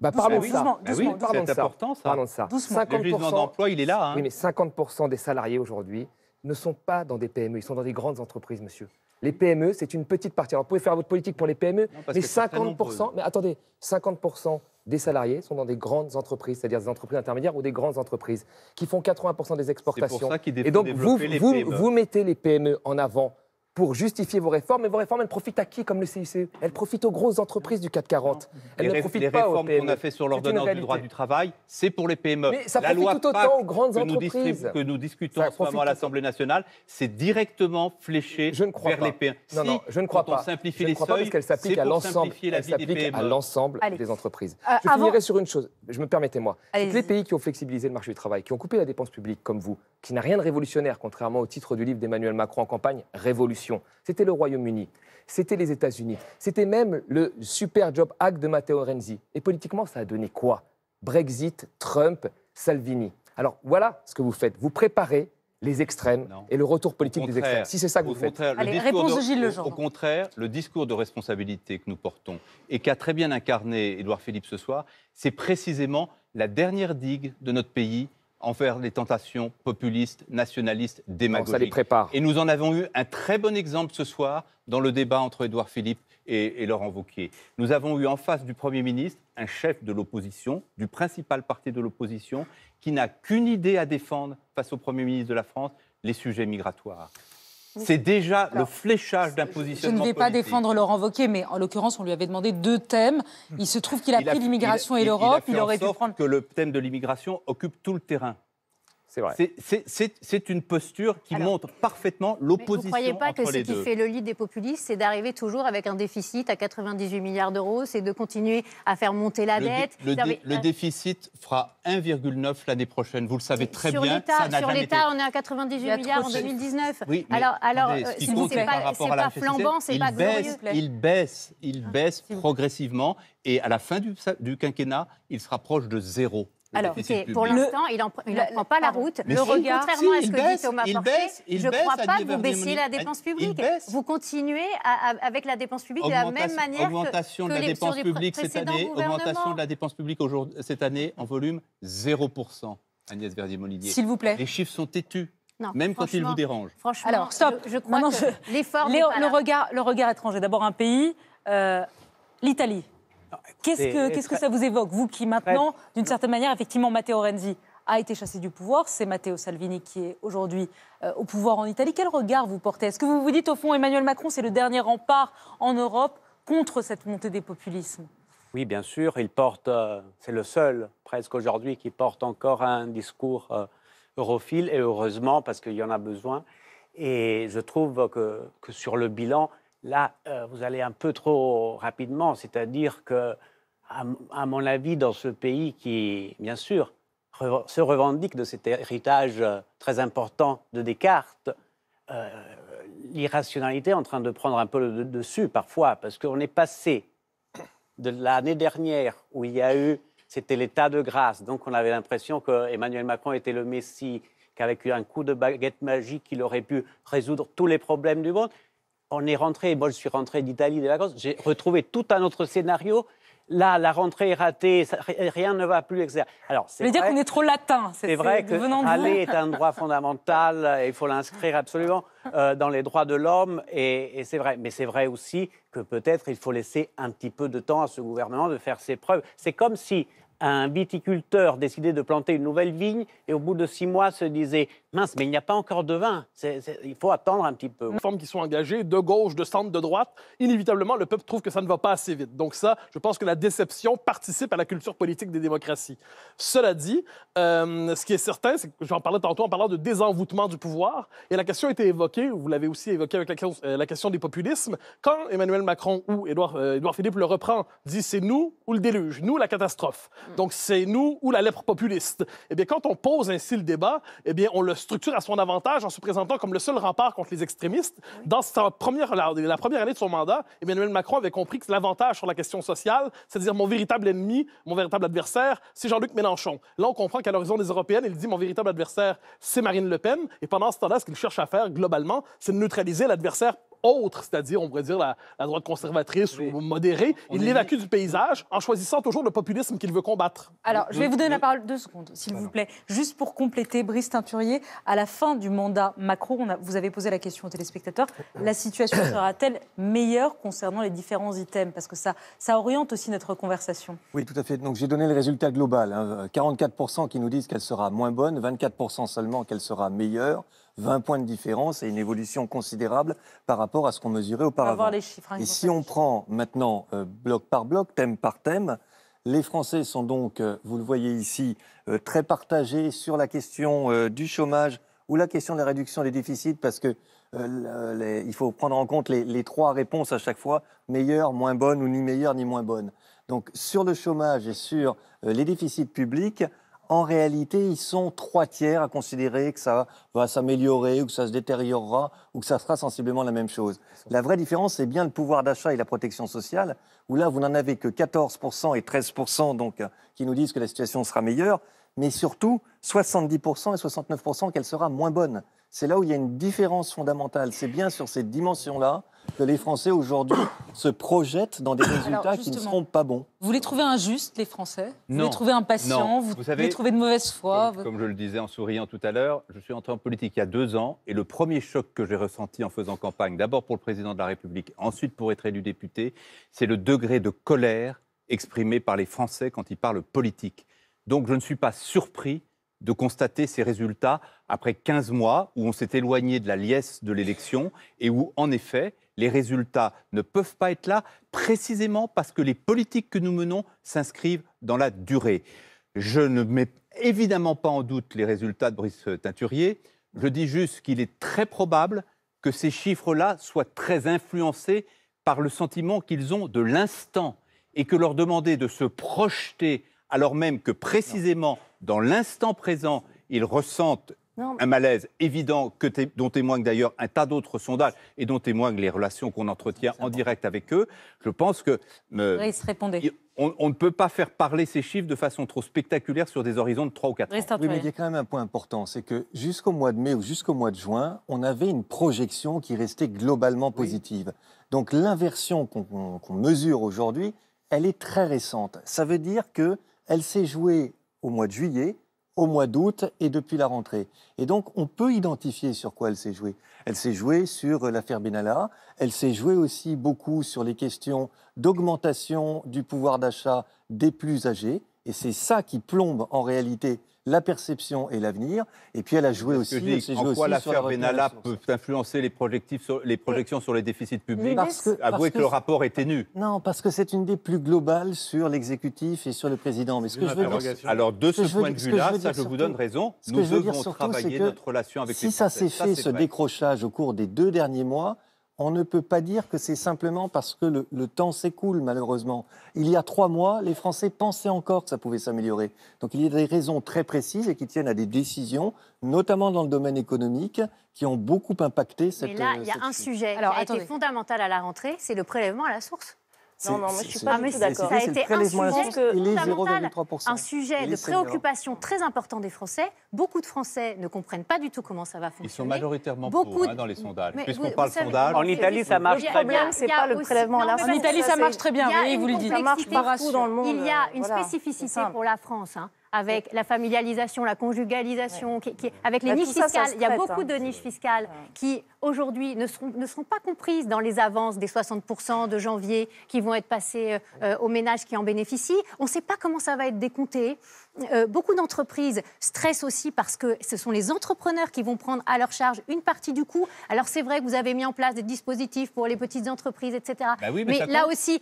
Parlons de ça. doucement, Ah oui, Parlons de c'est ça. important ça. Parlons de ça. Doucement. Le gisement d'emploi, il est là. Hein. Oui, mais 50% des salariés aujourd'hui ne sont pas dans des PME, ils sont dans des grandes entreprises, monsieur. Les PME, c'est une petite partie. Alors, vous pouvez faire votre politique pour les PME, mais 50%, mais attendez, 50% des salariés sont dans des grandes entreprises, c'est-à-dire des entreprises intermédiaires ou des grandes entreprises, qui font 80% des exportations. C'est pour ça qu'il faut et donc, développer les PME. vous mettez les PME en avant pour justifier vos réformes, mais vos réformes, elles profitent à qui, comme le CICE? Elles profitent aux grosses entreprises du CAC 40. Elles ne profitent les pas aux réformes PME. qu'on a fait sur l'ordonnance du droit du travail, c'est pour les PME. Mais ça la profite loi tout autant PAC aux grandes entreprises. que nous discutons Ça en ce moment à l'Assemblée nationale, c'est directement fléché vers les PME. Non, je ne crois pas. On simplifie je les ne crois pas seuils, parce qu'elle s'applique c'est à pour l'ensemble. simplifier la Elle vie des s'applique à PME. l'ensemble Allez. des entreprises. Avant- Je finirai sur une chose. Je me permettez-moi. Allez-y. Toutes les pays qui ont flexibilisé le marché du travail, qui ont coupé la dépense publique, comme vous, qui n'a rien de révolutionnaire, contrairement au titre du livre d'Emmanuel Macron en campagne, Révolution. C'était le Royaume-Uni. C'était les États-Unis. C'était même le Super Job Act de Matteo Renzi. Et politiquement, ça a donné quoi? Brexit, Trump, Salvini. Alors voilà ce que vous faites. Vous préparez les extrêmes et le retour politique des extrêmes. Si c'est ça que vous faites. Allez, réponse de Gilles Legendre. Au contraire, le discours de responsabilité que nous portons et qu'a très bien incarné Édouard Philippe ce soir, c'est précisément la dernière digue de notre pays envers les tentations populistes, nationalistes, démagogiques. Ça les prépare. Et nous en avons eu un très bon exemple ce soir dans le débat entre Édouard Philippe et Laurent Wauquiez. Nous avons eu en face du Premier ministre un chef de l'opposition, du principal parti de l'opposition, qui n'a qu'une idée à défendre face au Premier ministre de la France, les sujets migratoires. C'est déjà le fléchage d'un positionnement Je ne vais pas politique. défendre Laurent Wauquiez, mais en l'occurrence, on lui avait demandé 2 thèmes. Il se trouve qu'il a pris l'immigration et l'Europe. Il aurait dû prendre que le thème de l'immigration occupe tout le terrain. C'est vrai. C'est une posture qui montre parfaitement l'opposition entre les deux. Vous ne croyez pas que ce qui fait le lit des populistes, c'est d'arriver toujours avec un déficit à 98 milliards d'euros, c'est de continuer à faire monter la dette. Le déficit fera 1,9 l'année prochaine. Vous le savez très sur bien. l'État, Sur l'État, on est à 98 milliards en 2019. Oui, alors, s'il vous plaît, c'est pas flambant, c'est pas glorieux. Il baisse progressivement et à la fin du quinquennat, il se rapproche de 0. Alors, pour l'instant, il n'en prend pas la route. Contrairement à ce que dit Thomas Porcher, je ne crois pas que vous baissiez la dépense publique. Vous continuez avec la dépense publique de la même manière augmentation de la dépense publique cette année, augmentation de la dépense publique cette année en volume 0%. Agnès Verdier-Molinier. S'il vous plaît. Les chiffres sont têtus. Non, même quand ils vous dérangent. Franchement, alors, stop. Je crois que l'effort n'est pas là. Le regard étranger. D'abord un pays, l'Italie. Qu'est-ce que ça vous évoque, vous qui maintenant, d'une certaine manière, effectivement, Matteo Renzi a été chassé du pouvoir, c'est Matteo Salvini qui est aujourd'hui au pouvoir en Italie. Quel regard vous portez? Est-ce que vous vous dites, au fond, Emmanuel Macron, c'est le dernier rempart en Europe contre cette montée des populismes? Oui, bien sûr, il porte, c'est le seul presque aujourd'hui qui porte encore un discours europhile, et heureusement, parce qu'il y en a besoin. Et je trouve que sur le bilan, là, vous allez un peu trop rapidement, c'est-à-dire que, à mon avis, dans ce pays qui, bien sûr, se revendique de cet héritage très important de Descartes, l'irrationalité est en train de prendre un peu le dessus parfois, parce qu'on est passé de l'année dernière où il y a eu, c'était l'état de grâce, donc on avait l'impression qu'Emmanuel Macron était le Messie, qu'avec un coup de baguette magique, il aurait pu résoudre tous les problèmes du monde. On est rentré, moi je suis rentré d'Italie des vacances, j'ai retrouvé tout un autre scénario. Là, la rentrée est ratée, rien ne va plus, etc. Alors, ça veut dire qu'on est trop latin. C'est vrai que aller est un droit fondamental, il faut l'inscrire absolument dans les droits de l'homme, et c'est vrai. Mais c'est vrai aussi que peut-être il faut laisser un petit peu de temps à ce gouvernement de faire ses preuves. C'est comme si un viticulteur décidait de planter une nouvelle vigne et au bout de 6 mois se disait « mince, mais il n'y a pas encore de vin, il faut attendre un petit peu ». Les réformes qui sont engagées, de gauche, de centre, de droite, inévitablement, le peuple trouve que ça ne va pas assez vite. Donc ça, je pense que la déception participe à la culture politique des démocraties. Cela dit, ce qui est certain, c'est que j'en parlais tantôt en parlant de désenvoûtement du pouvoir, et la question a été évoquée, vous l'avez aussi évoquée avec la question des populismes, quand Emmanuel Macron ou Édouard Philippe le reprend, dit « c'est nous ou le déluge, nous la catastrophe ». Donc, c'est nous ou la lèpre populiste. Eh bien, quand on pose ainsi le débat, eh bien, on le structure à son avantage en se présentant comme le seul rempart contre les extrémistes. Dans la première année de son mandat, Emmanuel Macron avait compris que l'avantage sur la question sociale, c'est-à-dire mon véritable ennemi, mon véritable adversaire, c'est Jean-Luc Mélenchon. Là, on comprend qu'à l'horizon des européennes, il dit mon véritable adversaire, c'est Marine Le Pen. Et pendant ce temps-là, ce qu'il cherche à faire, globalement, c'est de neutraliser l'adversaire autre, c'est-à-dire, on pourrait dire, la droite conservatrice ou modérée. Il l'évacue du paysage en choisissant toujours le populisme qu'il veut combattre. Alors, je vais vous donner la parole 2 secondes, s'il vous plaît. Juste pour compléter, Brice Teinturier, à la fin du mandat Macron, vous avez posé la question aux téléspectateurs, la situation sera-t-elle meilleure concernant les différents items? Parce que ça oriente aussi notre conversation. Oui, tout à fait. Donc j'ai donné le résultat global. 44% qui nous disent qu'elle sera moins bonne, 24% seulement qu'elle sera meilleure, 20 points de différence et une évolution considérable par rapport à ce qu'on mesurait auparavant. On va voir les chiffres. Et si on prend maintenant bloc par bloc, thème par thème, les Français sont donc, vous le voyez ici, très partagés sur la question du chômage ou la question de la réduction des déficits parce que il faut prendre en compte les 3 réponses à chaque fois, meilleure, moins bonne ou ni meilleure ni moins bonne. Donc sur le chômage et sur les déficits publics, en réalité, ils sont 3/3 à considérer que ça va s'améliorer ou que ça se détériorera ou que ça sera sensiblement la même chose. La vraie différence, c'est bien le pouvoir d'achat et la protection sociale, où là, vous n'en avez que 14% et 13% donc, qui nous disent que la situation sera meilleure, mais surtout 70% et 69% qu'elle sera moins bonne. C'est là où il y a une différence fondamentale. C'est bien sur cette dimension-là que les Français aujourd'hui se projettent dans des résultats qui ne seront pas bons. Vous les trouvez injustes, les Français? Vous Non. les trouvez impatients? Vous savez, les trouvez de mauvaise foi? Comme je le disais en souriant tout à l'heure, je suis entré en politique il y a 2 ans et le premier choc que j'ai ressenti en faisant campagne, d'abord pour le président de la République, ensuite pour être élu député, c'est le degré de colère exprimé par les Français quand ils parlent politique. Donc je ne suis pas surpris de constater ces résultats après 15 mois où on s'est éloigné de la liesse de l'élection et où, en effet, les résultats ne peuvent pas être là précisément parce que les politiques que nous menons s'inscrivent dans la durée. Je ne mets évidemment pas en doute les résultats de Brice Teinturier. Je dis juste qu'il est très probable que ces chiffres-là soient très influencés par le sentiment qu'ils ont de l'instant et que leur demander de se projeter alors même que précisément dans l'instant présent, ils ressentent un malaise évident dont témoignent d'ailleurs un tas d'autres sondages et dont témoignent les relations qu'on entretient en direct avec eux. Je pense que on ne peut pas faire parler ces chiffres de façon trop spectaculaire sur des horizons de 3 ou 4 ans. Oui, mais il y a quand même un point important, c'est que jusqu'au mois de mai ou jusqu'au mois de juin, on avait une projection qui restait globalement positive. Donc l'inversion qu'on mesure aujourd'hui, elle est très récente. Ça veut dire qu'elle s'est jouée au mois de juillet, au mois d'août et depuis la rentrée. Et donc, on peut identifier sur quoi elle s'est jouée. Elle s'est jouée sur l'affaire Benalla, elle s'est jouée aussi beaucoup sur les questions d'augmentation du pouvoir d'achat des plus âgés. Et c'est ça qui plombe en réalité la perception et l'avenir. Et puis elle a joué aussi. En quoi l'affaire Benalla peut influencer les projections sur les déficits publics? Avouez que le rapport est ténu. Non, parce que c'est une des plus globales sur l'exécutif et sur le président. Mais ce que je veux dire, alors de ce point de vue-là, ça je vous donne raison. Nous devons travailler notre relation avec les Français. Si ça s'est fait, ce décrochage au cours des 2 derniers mois, on ne peut pas dire que c'est simplement parce que le temps s'écoule, malheureusement. Il y a 3 mois, les Français pensaient encore que ça pouvait s'améliorer. Donc il y a des raisons très précises et qui tiennent à des décisions, notamment dans le domaine économique, qui ont beaucoup impacté cette... Mais là, il y a un sujet qui a été fondamental à la rentrée, c'est le prélèvement à la source. Non, moi je suis pas du tout d'accord. Ça a été un sujet fondamental, un sujet de préoccupation seniors. Très important des Français. Beaucoup de Français ne comprennent pas du tout comment ça va fonctionner. Ils sont majoritairement pour dans les sondages. Puisqu'on parle sondage... En Italie, ça marche très bien. Le problème, c'est pas le prélèvement à la source. En Italie, ça marche très bien, oui, vous le dites. Ça marche partout dans le monde. Il y a une spécificité pour la France, avec la familialisation, la conjugalisation, avec les niches fiscales. Il y a beaucoup de niches fiscales qui, aujourd'hui, ne seront pas comprises dans les avances des 60% de janvier qui vont être passées aux ménages qui en bénéficient. On ne sait pas comment ça va être décompté. Beaucoup d'entreprises stressent aussi parce que ce sont les entrepreneurs qui vont prendre à leur charge une partie du coût. Alors c'est vrai que vous avez mis en place des dispositifs pour les petites entreprises, etc. Bah oui, mais là aussi,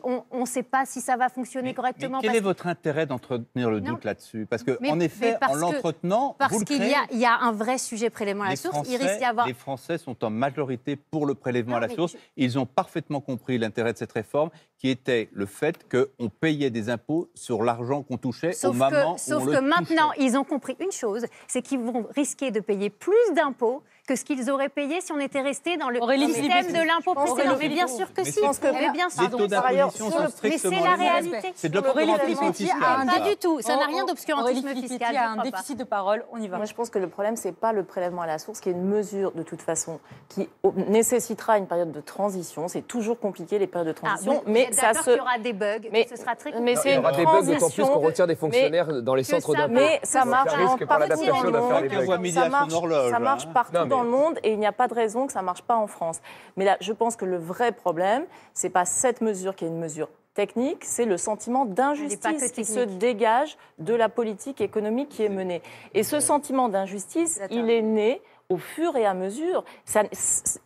on ne sait pas si ça va fonctionner correctement. Mais quel est votre intérêt d'entretenir le doute là-dessus? Parce qu'en effet, en l'entretenant, parce qu'il y a un vrai sujet prélèvement à la source. Il risque d'y avoir... Les Français sont en majorité pour le prélèvement à la source. Ils ont parfaitement compris l'intérêt de cette réforme, qui était le fait qu'on payait des impôts sur l'argent qu'on touchait au moment où on le touchait. Sauf que maintenant, ils ont compris une chose, c'est qu'ils vont risquer de payer plus d'impôts que ce qu'ils auraient payé si on était resté dans le Aurélie système Philippe, de l'impôt précédent. Mais bien sûr que Mais si. Mais bien sûr. Les taux d'imposition sont Mais strictement c'est la les mêmes. réalité. C'est de Aurélie l'obscurantisme Filippetti fiscal. a un Pas du tout. Ça n'a rien Aurélie d'obscurantisme Filippetti fiscal. a je un crois pas. déficit de parole. On y va. Moi, je pense que le problème, c'est pas le prélèvement à la source, qui est une mesure, de toute façon, qui nécessitera une période de transition. C'est toujours compliqué, les périodes de transition. Vous êtes d'accord qu'il y aura des bugs, mais ce sera très mais compliqué. c'est Il y une aura des bugs, d'autant plus transition. qu'on retire des fonctionnaires dans les que centres ça d'impôt. Mais ça Donc, marche risque en pour partout l'adaptation dans le de faire monde. les bugs. voit midi à son horloge, Ça marche hein. partout Non, mais- dans le monde et il n'y a pas de raison que ça ne marche pas en France. Mais là, je pense que le vrai problème, ce n'est pas cette mesure qui est une mesure technique, c'est le sentiment Elle n'est pas que d'injustice qui se technique. dégage de la politique économique qui est menée. Et ce sentiment d'injustice, il est né au fur et à mesure.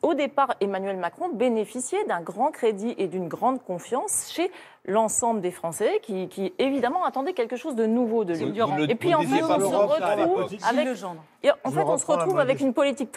Au départ, Emmanuel Macron bénéficiait d'un grand crédit et d'une grande confiance chez l'ensemble des Français qui, évidemment, attendaient quelque chose de nouveau de lui. Et puis, en fait, on se retrouve avec... Et en fait, on se retrouve avec une politique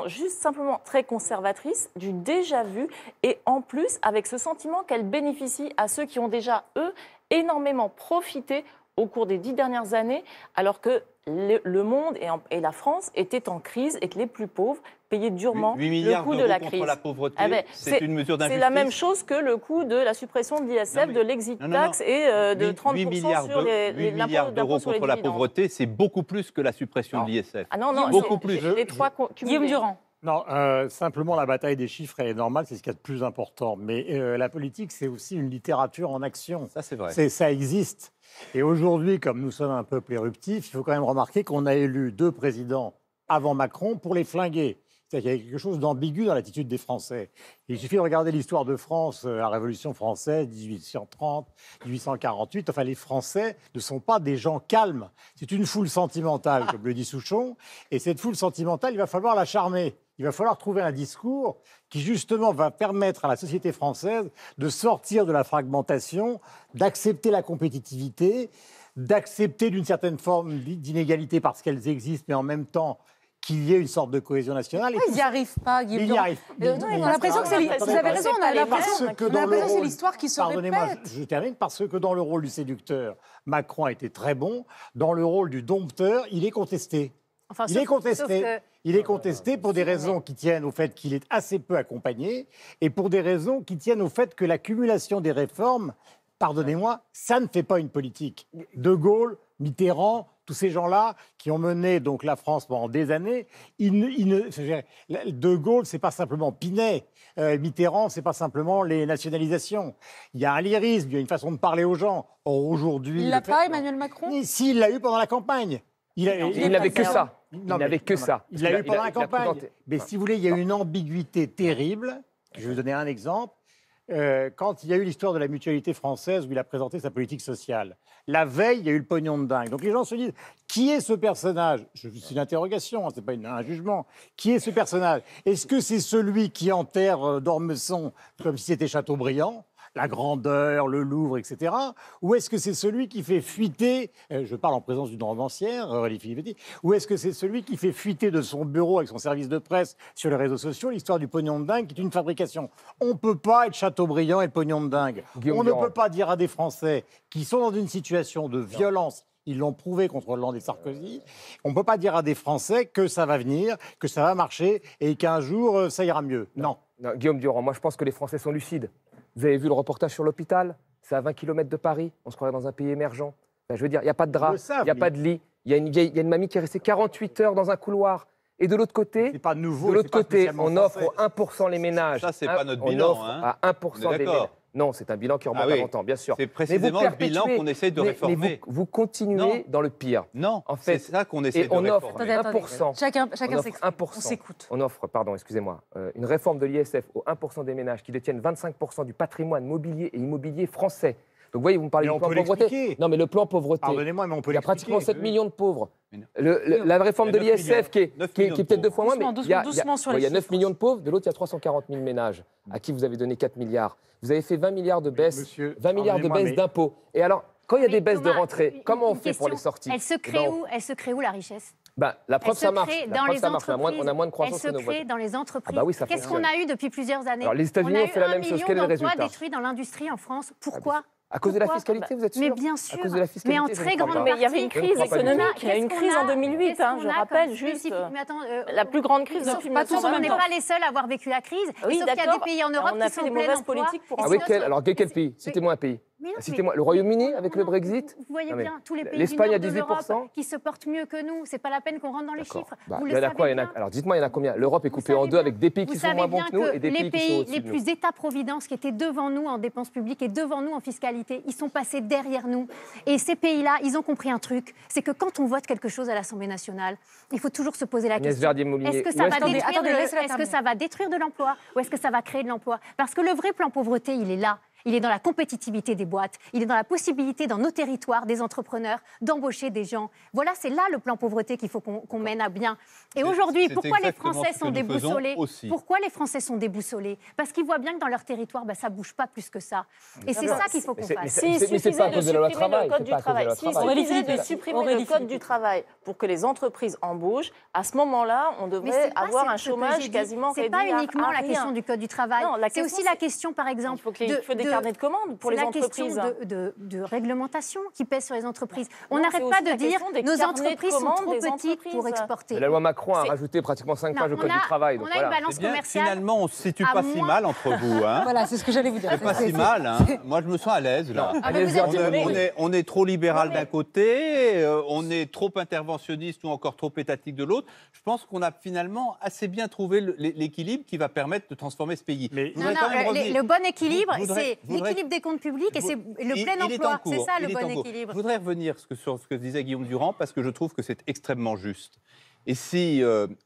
juste simplement très conservatrice, du déjà vu, et en plus, avec ce sentiment qu'elle bénéficie à ceux qui ont déjà, eux, énormément profité au cours des 10 dernières années, alors que le monde et la France étaient en crise et que les plus pauvres payaient durement 8 le milliards coût de d'euros la contre crise. la pauvreté, Ah ben, c'est une mesure d'injustice. C'est la même chose que le coût de la suppression de l'ISF, de l'exit tax et de 30% sur 8 milliards d'euros contre la pauvreté, c'est beaucoup plus que la suppression de l'ISF. Ah non, non, beaucoup plus. Les trois Guillaume Durand. Non, simplement la bataille des chiffres, elle est normale, c'est ce qu'il y a de plus important. Mais la politique, c'est aussi une littérature en action. Ça, c'est vrai. Ça existe. Et aujourd'hui, comme nous sommes un peuple éruptif, il faut quand même remarquer qu'on a élu 2 présidents avant Macron pour les flinguer. C'est-à-dire qu'il y a quelque chose d'ambigu dans l'attitude des Français. Il suffit de regarder l'histoire de France, la Révolution française, 1830, 1848. Enfin, les Français ne sont pas des gens calmes. C'est une foule sentimentale, comme le dit Souchon. Et cette foule sentimentale, il va falloir la charmer. Il va falloir trouver un discours qui, justement, va permettre à la société française de sortir de la fragmentation, d'accepter la compétitivité, d'accepter d'une certaine forme d'inégalité parce qu'elles existent, mais en même temps qu'il y ait une sorte de cohésion nationale. Ils n'y arrivent pas, Guillaume Ils n'y arrivent pas. Non, on a l'impression que c'est... Vous avez raison, on a l'impression que c'est l'histoire qui se Pardonnez-moi, répète. je termine parce que dans le rôle du séducteur, Macron a été très bon. Dans le rôle du dompteur, il est contesté. Enfin, Il est contesté. Il est contesté pour des raisons qui tiennent au fait qu'il est assez peu accompagné et pour des raisons qui tiennent au fait que l'accumulation des réformes, pardonnez-moi, ça ne fait pas une politique. De Gaulle, Mitterrand, tous ces gens-là qui ont mené donc la France pendant des années, De Gaulle, c'est pas simplement Pinet. Mitterrand, c'est pas simplement les nationalisations. Il y a un lyrisme, il y a une façon de parler aux gens. Or, aujourd'hui... Il l'a pas, Emmanuel Macron? Si, il l'a eu pendant la campagne. Il n'avait que ça. Il n'avait que ça. Il l'a eu pendant la campagne. Mais si vous voulez, il y a une ambiguïté terrible. Je vais vous donner un exemple. Quand il y a eu l'histoire de la mutualité française où il a présenté sa politique sociale, la veille, il y a eu le pognon de dingue. Donc les gens se disent, qui est ce personnage? C'est une interrogation, hein, ce n'est pas un jugement. Qui est ce personnage? Est-ce que c'est celui qui enterre d'Ormesson comme si c'était Chateaubriand, la grandeur, le Louvre, etc. Ou est-ce que c'est celui qui fait fuiter, je parle en présence d'une romancière, Aurélie Filippetti, ou est-ce que c'est celui qui fait fuiter de son bureau avec son service de presse sur les réseaux sociaux l'histoire du pognon de dingue qui est une fabrication? On ne peut pas être Chateaubriand et le pognon de dingue. On ne peut pas dire à des Français qui sont dans une situation de violence, ils l'ont prouvé contre Hollande et Sarkozy, on ne peut pas dire à des Français que ça va venir, que ça va marcher et qu'un jour ça ira mieux. Non. Guillaume Durand, moi je pense que les Français sont lucides. Vous avez vu le reportage sur l'hôpital? C'est à 20 km de Paris. On se croirait dans un pays émergent. Ben, je veux dire, il n'y a pas de drap, il n'y a pas de lit. Il y a une mamie qui est restée 48 heures dans un couloir. Et de l'autre côté, c'est pas nouveau, on offre aux 1% les ménages. Ça, c'est pas notre bilan. On offre à 1% des ménages. Non, c'est un bilan qui remonte à longtemps, bien sûr. C'est précisément le bilan qu'on essaie de réformer. Mais vous continuez dans le pire. Non, en fait, c'est ça qu'on essaie de réformer. Attendez. 1%. Chacun on s'écoute. On offre, pardon, excusez-moi, une réforme de l'ISF aux 1% des ménages qui détiennent 25% du patrimoine mobilier et immobilier français. Donc, vous voyez, vous me parlez du plan pauvreté. Non, mais le plan pauvreté. Pardonnez-moi, mais on peut il y a pratiquement 7 millions de pauvres. La La réforme de l'ISF qui est peut-être 2 fois moins, mais il y a 9 millions de pauvres. De l'autre, il y a 340 000 ménages à qui vous avez donné 4 milliards. Vous avez fait 20 milliards de baisse, 20 milliards de baisse d'impôts. Et alors, quand il y a des baisses de rentrée, comment on fait pour les sortir? Elle se crée où la richesse? La preuve, ça marche. Dans les entreprises. On a moins de croissance que nos voisins. Elle se crée dans les entreprises. Ah bah oui, Qu'est-ce qu'on a eu depuis plusieurs années? Alors, les États-unis ont fait la même chose. Quel est le résultat? On a eu 1 million d'emplois détruits dans l'industrie en France. Pourquoi? À cause de la Pourquoi fiscalité, vous êtes sûr? Mais bien sûr. À cause de la fiscalité, Mais en je ne très crois grande pas. Mais il y avait une partie. crise Je ne crois pas du économique. tout. Il y a eu une crise en 2008, je rappelle juste. Mais attends, La plus grande crise depuis pas tous, 1929. on n'est pas les seuls à avoir vécu la crise. Oui, sauf qu'il y a des d'accord. pays en Europe On a qui fait sont des en plein mauvaises emploi. politiques pour Et Ah en oui, c'est notre- alors quel pays? Citez-moi un pays. Mais non, Citez-moi mais- le Royaume-Uni Non, avec non, le non, Brexit. Vous voyez Non, mais bien, tous les pays l'Espagne du à nord de 18%. l'Europe qui se portent mieux que nous. C'est pas la peine qu'on rentre dans les D'accord. chiffres. Bah, Vous il le y en a savez quoi? bien. Alors dites-moi, il y en a combien? L'Europe est Vous coupée en savez deux bien- avec des pays vous qui sont savez moins bons bien que nous et des les pays qui sont pays au-dessus les de nous. plus État-providence qui étaient devant nous en dépenses publiques et devant nous en fiscalité, ils sont passés derrière nous. Et ces pays-là, ils ont compris un truc, c'est que quand on vote quelque chose à l'Assemblée nationale, il faut toujours se poser la Agnès question. Verdier-Molinier, Est-ce que où ça va est-ce qu'on est détruire Attendez, de- laissez-la est-ce que terminer. ça va détruire de l'emploi ou est-ce que ça va créer de l'emploi? Parce que le vrai plan pauvreté, il est là. Il est dans la compétitivité des boîtes. Il est dans la possibilité, dans nos territoires, des entrepreneurs, d'embaucher des gens. Voilà, c'est là le plan pauvreté qu'il faut qu'on mène à bien. Et aujourd'hui, c'est pourquoi les exactement Français ce que sont nous faisons déboussolés? aussi. Pourquoi les Français sont déboussolés? Parce qu'ils voient bien que dans leur territoire, ça ne bouge pas plus que ça. Et c'est ça qu'il faut qu'on Mais fasse. c'est- S'il mais c'est suffisait pas à de cause de la loi supprimer travail, le code c'est du pas à cause de la travail, loi s'il travail. Aurélie suffisait de Philippe, supprimer Aurélie le code Philippe. du travail pour que les entreprises embauchent, à ce moment-là, on Mais devrait c'est pas avoir ce un que j'ai chômage dit. quasiment C'est réduit pas à uniquement la rien. question du code du travail. Non, la C'est question, aussi la question, par exemple, Il faut des carnets de commandes pour les c'est la entreprises. question de réglementation qui pèse sur les entreprises. On Non, n'arrête c'est pas aussi de la dire question des nos carnets de entreprises sont commandes trop des petites pour entreprises. exporter. Mais la loi Macron a C'est- rajouté pratiquement 5 pages au Non, code du travail. Donc on a une voilà. balance Eh bien, commerciale. finalement, on ne se situe à pas si moins- mal entre vous. Hein. Voilà, c'est ce que j'allais vous dire. C'est pas si mal. Hein. Moi, je me sens à l'aise, là. Ah, mais Agnès vous êtes- Verdier-Molinier. On est trop libéral Non, mais- d'un côté, on est trop interventionniste ou encore trop étatique de l'autre. Je pense qu'on a finalement assez bien trouvé l'équilibre qui va permettre de transformer ce pays. Mais- Je Non, voudrais quand même non, revenir- le bon équilibre, Je voudrais- c'est je voudrais- l'équilibre des comptes publics et c'est le Il- plein il est en emploi. cours, C'est ça il le est en bon cours. équilibre. Je voudrais revenir sur ce que disait Guillaume Durand parce que je trouve que c'est extrêmement juste. Et si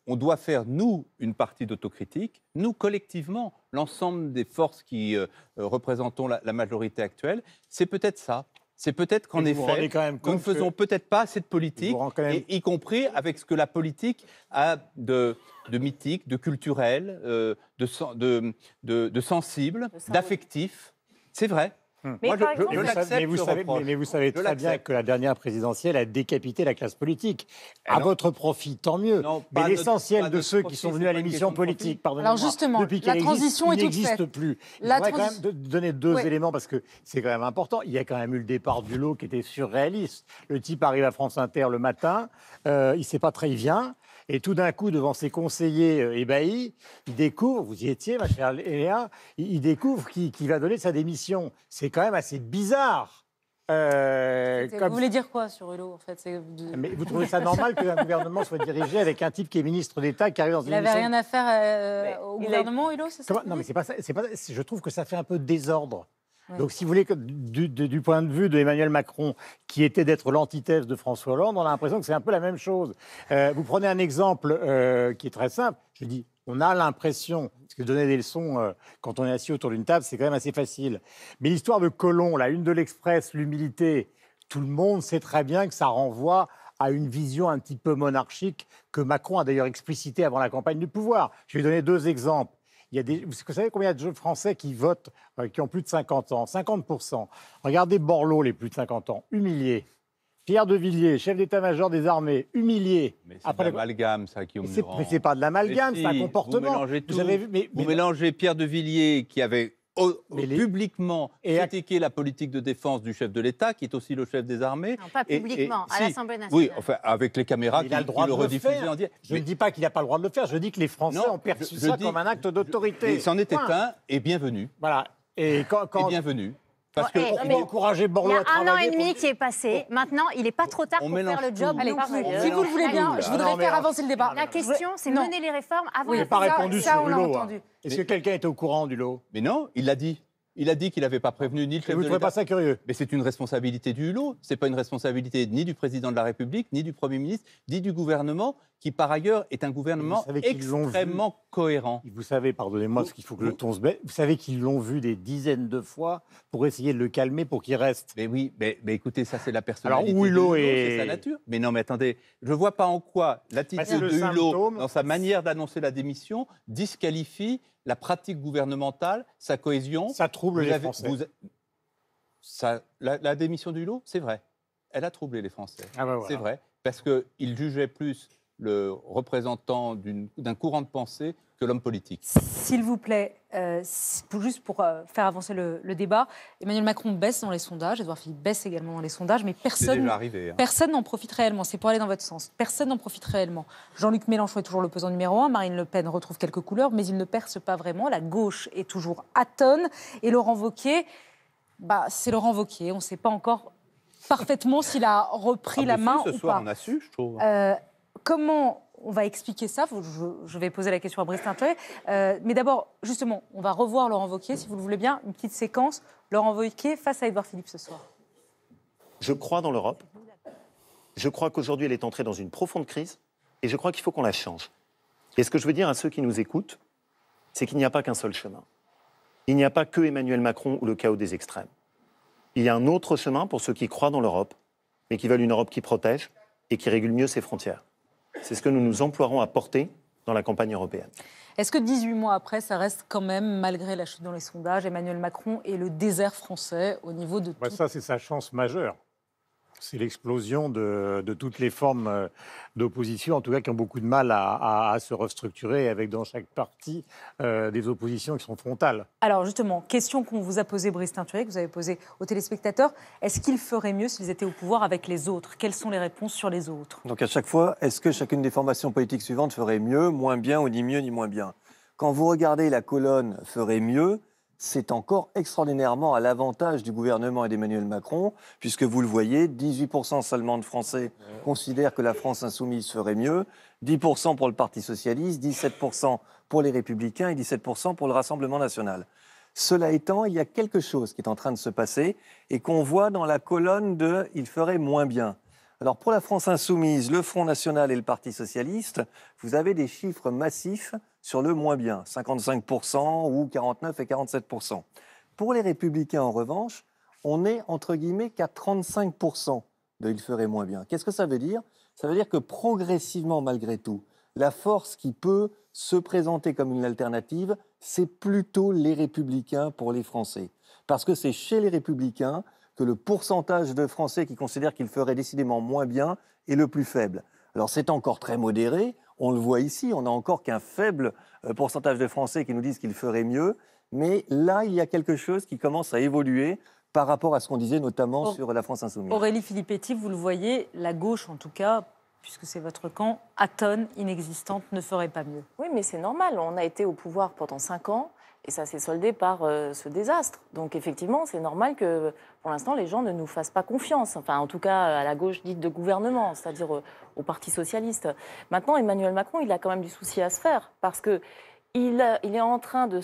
on doit faire, nous, une partie d'autocritique, nous, collectivement, l'ensemble des forces qui représentons la majorité actuelle, c'est peut-être ça. C'est peut-être qu'en Mais vous vous rendez effet, quand même nous ne compte que- faisons peut-être pas assez de Je politique, vous rends quand même- y compris avec ce que la politique a de mythique, de culturel, de sensible, De symbolique. d'affectif. C'est vrai. Mais Moi, par je exemple- Mais vous savez, l'accepte, mais vous ce savez- reproche. mais vous savez Je très bien l'accepte. que la dernière présidentielle a décapité la classe politique. Ah À non. votre profit, tant mieux. Non, Mais pas l'essentiel pas de ceux qui profit, sont c'est venus pas à une l'émission question de profit. politique, pardonnez-moi, Alors justement, depuis la qu'elle transition existe, est il toute n'existe faite. plus. La Je voudrais quand transi- même donner deux Ouais. éléments parce que c'est quand même important. Il y a quand même eu le départ du lot qui était surréaliste. Le type arrive à France Inter le matin, il ne sait pas très, il vient. Et tout d'un coup, devant ses conseillers ébahis, il découvre, vous y étiez, ma chère Léa, il découvre qu'il va donner sa démission. C'est quand même assez bizarre. Vous voulez dire quoi sur Hulot en fait Mais vous trouvez ça normal qu'un gouvernement soit dirigé avec un type qui est ministre d'État, qui arrive dans une Il n'avait émission rien à faire au il a- gouvernement, Hulot, c'est ça? Comment- Non, mais c'est pas ça. Je trouve que ça fait un peu de désordre. Donc, si vous voulez, du point de vue d'Emmanuel Macron, qui était d'être l'antithèse de François Hollande, on a l'impression que c'est un peu la même chose. Vous prenez un exemple qui est très simple. Je dis, on a l'impression, parce que donner des leçons quand on est assis autour d'une table, c'est quand même assez facile. Mais l'histoire de Colomb, la une de l'Express, l'humilité, tout le monde sait très bien que ça renvoie à une vision un petit peu monarchique que Macron a d'ailleurs explicité avant la campagne du pouvoir. Je vais donner deux exemples. Vous savez combien il y a de jeunes Français qui votent, qui ont plus de 50 ans? 50%. Regardez Borloo, les plus de 50 ans, humiliés. Pierre de Villiers, chef d'état-major des armées, humilié. Mais c'est de l'amalgame, ça, Guillaume Durand. Mais c'est pas de l'amalgame, Mais c'est un si, comportement. Vous mélangez tout. Vous avez vu, Vous mélangez Pierre de Villiers, qui avait Mais les- publiquement Et à- critiqué la politique de défense du chef de l'État, qui est aussi le chef des armées. Non, pas Et- publiquement, à si, l'Assemblée nationale. Oui, enfin, avec les caméras il a le qui droit le de le rediffusaient faire. en direct. Je ne dis pas qu'il n'a pas le droit de le faire, je dis que les Français Non, ont perçu je ça dis- comme un acte d'autorité. Mais c'en était Point. un, et bienvenue. Voilà. Et quand Et bienvenue. Parce que Bon, on va encourager Il y Borloo a à un travailler. an et pour- demi qui est passé. Maintenant, il n'est pas trop tard on pour mélange faire le job. tout. Allez, non plus. si vous le voulez bien, tout, je là. voudrais Non, mais faire alors- avancer le débat. La question, c'est Non. mener les réformes avant Vous la n'avez pas Ça- répondu ça, sur on l'a le lot. entendu. Est-ce que quelqu'un était au courant du lot? Mais non, il l'a dit. Il a dit qu'il n'avait pas prévenu ni le Et chef vous ne de trouvez l'État. pas ça curieux? Mais c'est une responsabilité du Hulot. Ce n'est pas une responsabilité ni du président de la République, ni du Premier ministre, ni du gouvernement, qui par ailleurs est un gouvernement Vous savez qu'ils l'ont vu. extrêmement cohérent. Vous savez, pardonnez-moi, parce qu'il faut que le ton se baisse, vous savez qu'ils l'ont vu des dizaines de fois pour essayer de le calmer, pour qu'il reste. Mais oui, mais écoutez, ça c'est la personnalité Alors, de Hulot c'est est- sa nature. Mais non, mais attendez, je ne vois pas en quoi Bah, c'est l'attitude le de Hulot, symptôme. dans sa manière d'annoncer la démission, disqualifie la pratique gouvernementale, sa cohésion. Ça trouble Vous les avez- Français. la démission du Hulot, c'est vrai. Elle a troublé les Français. Ah bah voilà. C'est vrai. Parce qu'il jugeait plus le représentant d'un courant de pensée que l'homme politique. S'il vous plaît, juste pour faire avancer le débat, Emmanuel Macron baisse dans les sondages, Édouard Philippe baisse également dans les sondages, mais C'est déjà arrivé, hein. personne n'en profite réellement. C'est pour aller dans votre sens. Personne n'en profite réellement. Jean-Luc Mélenchon est toujours l'opposant numéro 1, Marine Le Pen retrouve quelques couleurs, mais il ne perce pas vraiment. La gauche est toujours atone. Et Laurent Wauquiez, c'est Laurent Wauquiez. On ne sait pas encore parfaitement s'il a repris la main ce ou soir, pas. on a su, je trouve. Comment on va expliquer ça? Je vais poser la question à Brice Teinturé. Mais d'abord, justement, on va revoir Laurent Wauquiez, si vous le voulez bien. Une petite séquence. Laurent Wauquiez face à Édouard Philippe ce soir. Je crois dans l'Europe. Je crois qu'aujourd'hui, elle est entrée dans une profonde crise. Et je crois qu'il faut qu'on la change. Et ce que je veux dire à ceux qui nous écoutent, c'est qu'il n'y a pas qu'un seul chemin. Il n'y a pas que Emmanuel Macron ou le chaos des extrêmes. Il y a un autre chemin pour ceux qui croient dans l'Europe, mais qui veulent une Europe qui protège et qui régule mieux ses frontières. C'est ce que nous nous emploierons à porter dans la campagne européenne. Est-ce que 18 mois après, ça reste quand même, malgré la chute dans les sondages, Emmanuel Macron et le désert français au niveau de tout... Ça, c'est sa chance majeure. C'est l'explosion de toutes les formes d'opposition, en tout cas qui ont beaucoup de mal à se restructurer, avec dans chaque parti des oppositions qui sont frontales. Alors justement, question qu'on vous a posée, Brice Teinturé, que vous avez posée aux téléspectateurs. Est-ce qu'ils feraient mieux s'ils étaient au pouvoir avec les autres? Quelles sont les réponses sur les autres? Donc à chaque fois, est-ce que chacune des formations politiques suivantes ferait mieux, moins bien ou ni mieux ni moins bien? Quand vous regardez la colonne « ferait mieux », c'est encore extraordinairement à l'avantage du gouvernement et d'Emmanuel Macron, puisque vous le voyez, 18% seulement de Français considèrent que la France insoumise ferait mieux, 10% pour le Parti socialiste, 17% pour les Républicains et 17% pour le Rassemblement national. Cela étant, il y a quelque chose qui est en train de se passer et qu'on voit dans la colonne de « il ferait moins bien ». Alors pour la France insoumise, le Front national et le Parti socialiste, vous avez des chiffres massifs sur le moins bien, 55% ou 49 et 47%. Pour les Républicains, en revanche, on est entre guillemets qu'à 35% de « il ferait moins bien ». Qu'est-ce que ça veut dire? Ça veut dire que progressivement, malgré tout, la force qui peut se présenter comme une alternative, c'est plutôt les Républicains pour les Français. Parce que c'est chez les Républicains que le pourcentage de Français qui considèrent qu'il ferait décidément moins bien est le plus faible. Alors c'est encore très modéré, on le voit ici, on n'a encore qu'un faible pourcentage de Français qui nous disent qu'il ferait mieux, mais là il y a quelque chose qui commence à évoluer par rapport à ce qu'on disait notamment sur la France insoumise. Aurélie Filippetti, vous le voyez, la gauche en tout cas, puisque c'est votre camp, atone, inexistante, ne ferait pas mieux. Oui, mais c'est normal, on a été au pouvoir pendant 5 ans. Et ça s'est soldé par ce désastre. Donc effectivement, c'est normal que, pour l'instant, les gens ne nous fassent pas confiance. Enfin, en tout cas, à la gauche dite de gouvernement, c'est-à-dire au Parti socialiste. Maintenant, Emmanuel Macron, il a quand même du souci à se faire, parce qu'il est en train de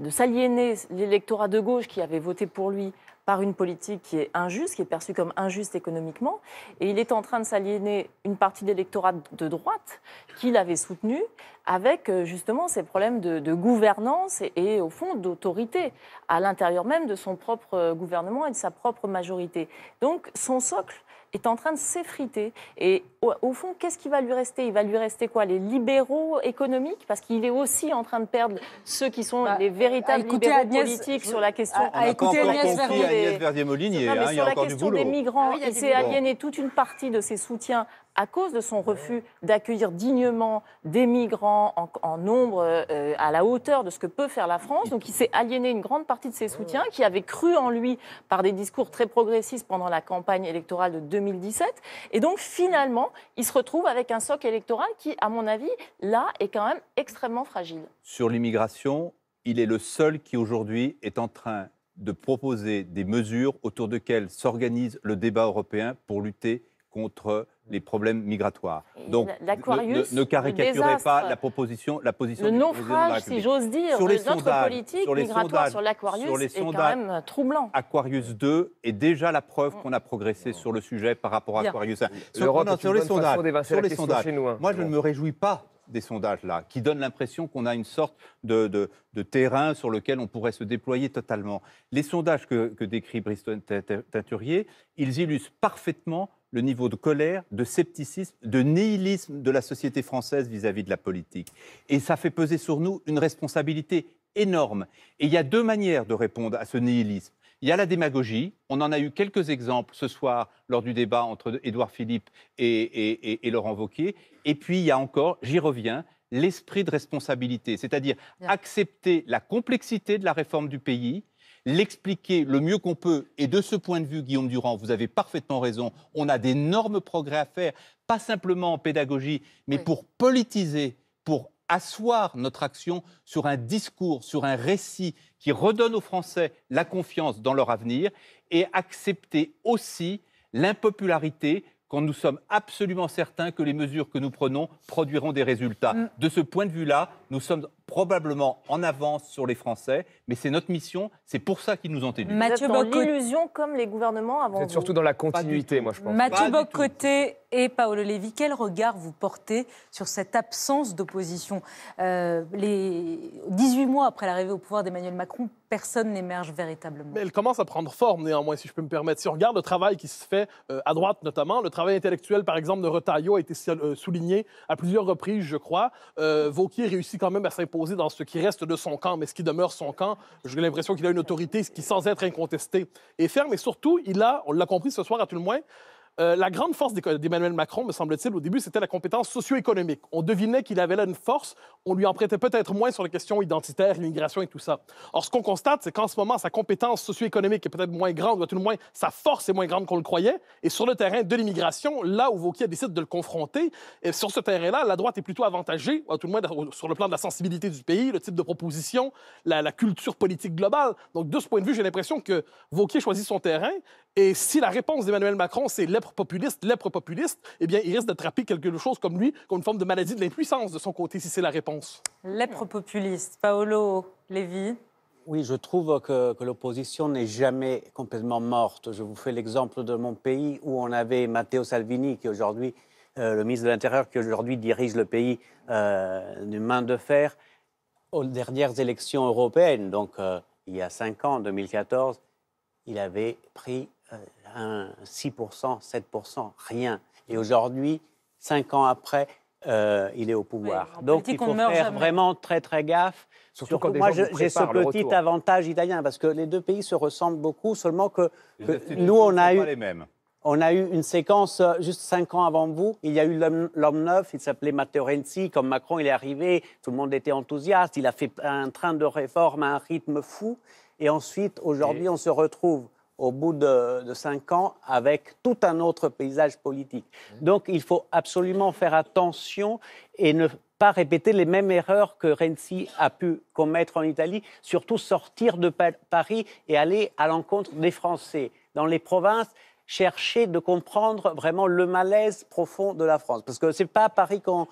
s'aliéner l'électorat de gauche qui avait voté pour lui par une politique qui est injuste, qui est perçue comme injuste économiquement. Et il est en train de s'aliéner une partie de l'électorat de droite qu'il avait soutenu avec justement ces problèmes de gouvernance et au fond d'autorité à l'intérieur même de son propre gouvernement et de sa propre majorité. Donc son socle est en train de s'effriter. Et au fond, qu'est-ce qui va lui rester? Il va lui rester quoi? Les libéraux économiques? Parce qu'il est aussi en train de perdre ceux qui sont les véritables libéraux politiques sur la question... On n'a pas encore compris Agnès Verdier-Molinier, il y a encore du boulot. Sur la question des migrants, il s'est aliéné toute une partie de ses soutiens à cause de son refus d'accueillir dignement des migrants en nombre à la hauteur de ce que peut faire la France. Donc il s'est aliéné une grande partie de ses soutiens qui avaient cru en lui par des discours très progressistes pendant la campagne électorale de 2017. Et donc finalement, il se retrouve avec un socle électoral qui, à mon avis, là, est quand même extrêmement fragile. Sur l'immigration, il est le seul qui aujourd'hui est en train de proposer des mesures autour desquelles s'organise le débat européen pour lutter contre les problèmes migratoires. Donc, ne caricaturez pas la position le du président de la naufrage, République. si j'ose dire, sur de notre politique migratoire sur l'Aquarius est quand même troublant. Aquarius 2 est déjà la preuve qu'on a progressé sur le sujet par rapport à Aquarius 1. Sur les sondages, Moi, je ne me réjouis pas des sondages-là, qui donnent l'impression qu'on a une sorte de terrain sur lequel on pourrait se déployer totalement. Les sondages que décrit Brice Teinturier, ils illustrent parfaitement le niveau de colère, de scepticisme, de nihilisme de la société française vis-à-vis de la politique. Et ça fait peser sur nous une responsabilité énorme. Et il y a deux manières de répondre à ce nihilisme. Il y a la démagogie. On en a eu quelques exemples ce soir lors du débat entre Édouard Philippe et Laurent Wauquiez. Et puis, il y a encore, j'y reviens, l'esprit de responsabilité, c'est-à-dire accepter la complexité de la réforme du pays, l'expliquer le mieux qu'on peut. Et de ce point de vue, Guillaume Durand, vous avez parfaitement raison, on a d'énormes progrès à faire, pas simplement en pédagogie, mais pour politiser, pour asseoir notre action sur un discours, sur un récit qui redonne aux Français la confiance dans leur avenir et accepter aussi l'impopularité quand nous sommes absolument certains que les mesures que nous prenons produiront des résultats. De ce point de vue-là, nous sommes probablement en avance sur les Français, mais c'est notre mission, c'est pour ça qu'ils nous ont élus. Vous êtes dans l'illusion comme les gouvernements avant vous. Vous êtes surtout dans la continuité, moi, je pense. Mathieu Bock-Côté et Paolo Levi, quel regard vous portez sur cette absence d'opposition ? Les 18 mois après l'arrivée au pouvoir d'Emmanuel Macron, personne n'émerge véritablement. Mais elle commence à prendre forme, néanmoins, si je peux me permettre. Si on regarde le travail qui se fait à droite, notamment, le travail intellectuel, par exemple, de Retailleau a été souligné à plusieurs reprises, je crois. Wauquiez réussit quand même à s'imposer dans ce qui reste de son camp, mais ce qui demeure son camp. J'ai l'impression qu'il a une autorité qui, sans être incontestée, est ferme. Et surtout, on l'a compris ce soir à tout le moins, la grande force d'Emmanuel Macron, me semble-t-il, au début, c'était la compétence socio-économique. On devinait qu'il avait là une force, on lui en prêtait peut-être moins sur les questions identitaires, l'immigration et tout ça. Or, ce qu'on constate, c'est qu'en ce moment, sa compétence socio-économique est peut-être moins grande, ou à tout le moins, sa force est moins grande qu'on le croyait. Et sur le terrain de l'immigration, là où Wauquiez décide de le confronter, et sur ce terrain-là, la droite est plutôt avantagée, ou à tout le moins sur le plan de la sensibilité du pays, le type de proposition, la culture politique globale. Donc, de ce point de vue, j'ai l'impression que Wauquiez choisit son terrain. Et si la réponse d'Emmanuel Macron, c'est lèpre populiste, eh bien, il risque d'attraper quelque chose comme lui, comme une forme de maladie de l'impuissance de son côté, si c'est la réponse. Lèpre populiste. Paolo Levi. Oui, je trouve que l'opposition n'est jamais complètement morte. Je vous fais l'exemple de mon pays où on avait Matteo Salvini, qui est aujourd'hui le ministre de l'Intérieur, qui aujourd'hui dirige le pays d'une main de fer. Aux dernières élections européennes, donc il y a 5 ans, en 2014, il avait pris 6%, 7%, rien. Et aujourd'hui, 5 ans après, il est au pouvoir. Oui, donc il faut faire vraiment très, très gaffe. Surtout quand moi, j'ai ce petit avantage italien, parce que les deux pays se ressemblent beaucoup, seulement que nous, on a eu une séquence juste 5 ans avant vous. Il y a eu l'homme neuf, il s'appelait Matteo Renzi. Comme Macron, il est arrivé, tout le monde était enthousiaste. Il a fait un train de réforme à un rythme fou. Et ensuite, aujourd'hui, on se retrouve au bout de 5 ans avec tout un autre paysage politique. Donc, il faut absolument faire attention et ne pas répéter les mêmes erreurs que Renzi a pu commettre en Italie, surtout sortir de Paris et aller à l'encontre des Français. Dans les provinces, chercher de comprendre vraiment le malaise profond de la France. Parce que ce n'est pas à Paris qu'on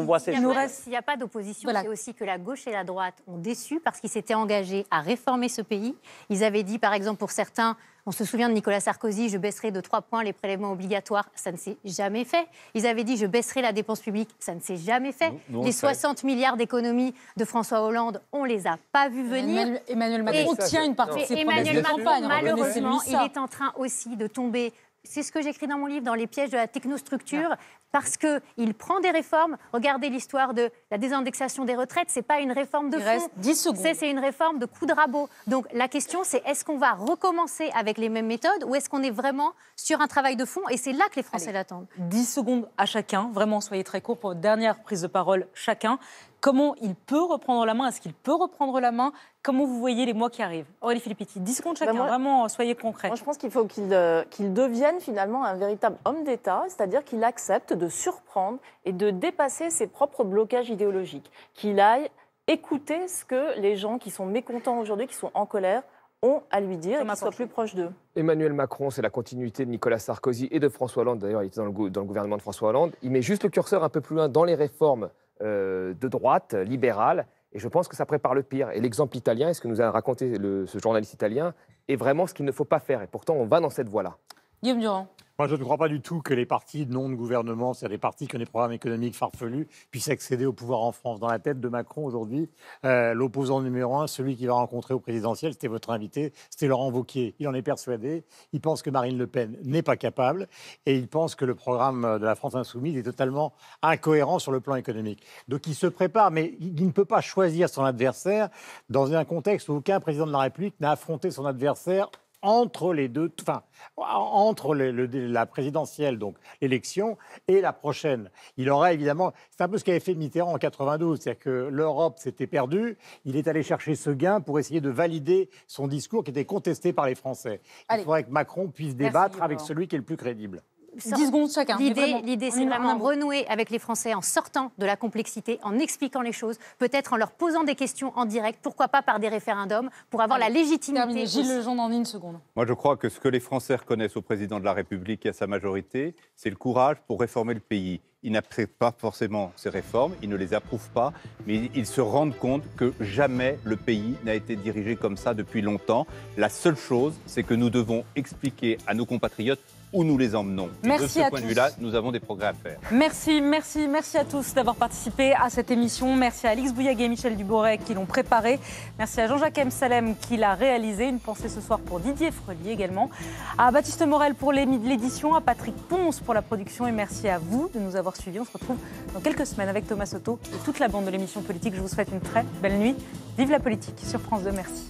voit ces choses. S'il n'y a pas d'opposition, c'est aussi que la gauche et la droite ont déçu parce qu'ils s'étaient engagés à réformer ce pays. Ils avaient dit, par exemple, pour certains, on se souvient de Nicolas Sarkozy, je baisserai de 3 points les prélèvements obligatoires. Ça ne s'est jamais fait. Ils avaient dit, je baisserai la dépense publique. Ça ne s'est jamais fait. Les 60 milliards d'économies de François Hollande, on ne les a pas vus venir. Emmanuel Macron tient une partie de ses promesses de campagne. Malheureusement, il est en train aussi de tomber. C'est ce que j'écris dans mon livre, dans les pièges de la technostructure, parce qu'il prend des réformes. Regardez l'histoire de la désindexation des retraites, ce n'est pas une réforme de fond. Il reste 10 secondes. C'est une réforme de coup de rabot. Donc la question, c'est est-ce qu'on va recommencer avec les mêmes méthodes ou est-ce qu'on est vraiment sur un travail de fond? Et c'est là que les Français l'attendent. 10 secondes à chacun, vraiment, soyez très court pour votre dernière prise de parole chacun. Comment il peut reprendre la main? Est-ce qu'il peut reprendre la main? Comment vous voyez les mois qui arrivent? Aurélie Filippetti, 10 secondes chacun, vraiment, soyez concrets. Moi, je pense qu'il faut qu'il devienne finalement un véritable homme d'État, c'est-à-dire qu'il accepte de surprendre et de dépasser ses propres blocages idéologiques, qu'il aille écouter ce que les gens qui sont mécontents aujourd'hui, qui sont en colère, ont à lui dire et qu'il soit plus proche d'eux. Emmanuel Macron, c'est la continuité de Nicolas Sarkozy et de François Hollande. D'ailleurs, il était dans le gouvernement de François Hollande. Il met juste le curseur un peu plus loin dans les réformes de droite, libérale, et je pense que ça prépare le pire. Et l'exemple italien, et ce que nous a raconté ce journaliste italien, est vraiment ce qu'il ne faut pas faire. Et pourtant, on va dans cette voie-là. Guillaume Durand. Moi, je ne crois pas du tout que les partis non de gouvernement, c'est-à-dire les partis qui ont des programmes économiques farfelus, puissent accéder au pouvoir en France. Dans la tête de Macron aujourd'hui, l'opposant numéro 1, celui qui va rencontrer au présidentiel, c'était votre invité, c'était Laurent Wauquiez. Il en est persuadé. Il pense que Marine Le Pen n'est pas capable et il pense que le programme de la France Insoumise est totalement incohérent sur le plan économique. Donc il se prépare, mais il ne peut pas choisir son adversaire dans un contexte où aucun président de la République n'a affronté son adversaire entre les deux, enfin, entre la présidentielle, donc l'élection, et la prochaine. Il aura évidemment, c'est un peu ce qu'avait fait Mitterrand en 92, c'est-à-dire que l'Europe s'était perdue, il est allé chercher ce gain pour essayer de valider son discours qui était contesté par les Français. Il faudrait que Macron puisse débattre avec celui qui est le plus crédible. 10 secondes chacun. L'idée, c'est vraiment renouer avec les Français en sortant de la complexité, en expliquant les choses, peut-être en leur posant des questions en direct, pourquoi pas par des référendums, pour avoir la légitimité. Gilles Legendre en une seconde. Moi, je crois que ce que les Français reconnaissent au président de la République et à sa majorité, c'est le courage pour réformer le pays. Ils n'acceptent pas forcément ces réformes, ils ne les approuvent pas, mais ils se rendent compte que jamais le pays n'a été dirigé comme ça depuis longtemps. La seule chose, c'est que nous devons expliquer à nos compatriotes où nous les emmenons. Merci de ce point de vue-là, nous avons des progrès à faire. Merci à tous d'avoir participé à cette émission. Merci à Alix Bouillaguet et Michel Dubourret qui l'ont préparé. Merci à Jean-Jacques M. Salem qui l'a réalisé. Une pensée ce soir pour Didier Frelier également. À Baptiste Morel pour l'édition, à Patrick Ponce pour la production et merci à vous de nous avoir suivis. On se retrouve dans quelques semaines avec Thomas Soto et toute la bande de l'émission politique. Je vous souhaite une très belle nuit. Vive la politique sur France 2. Merci.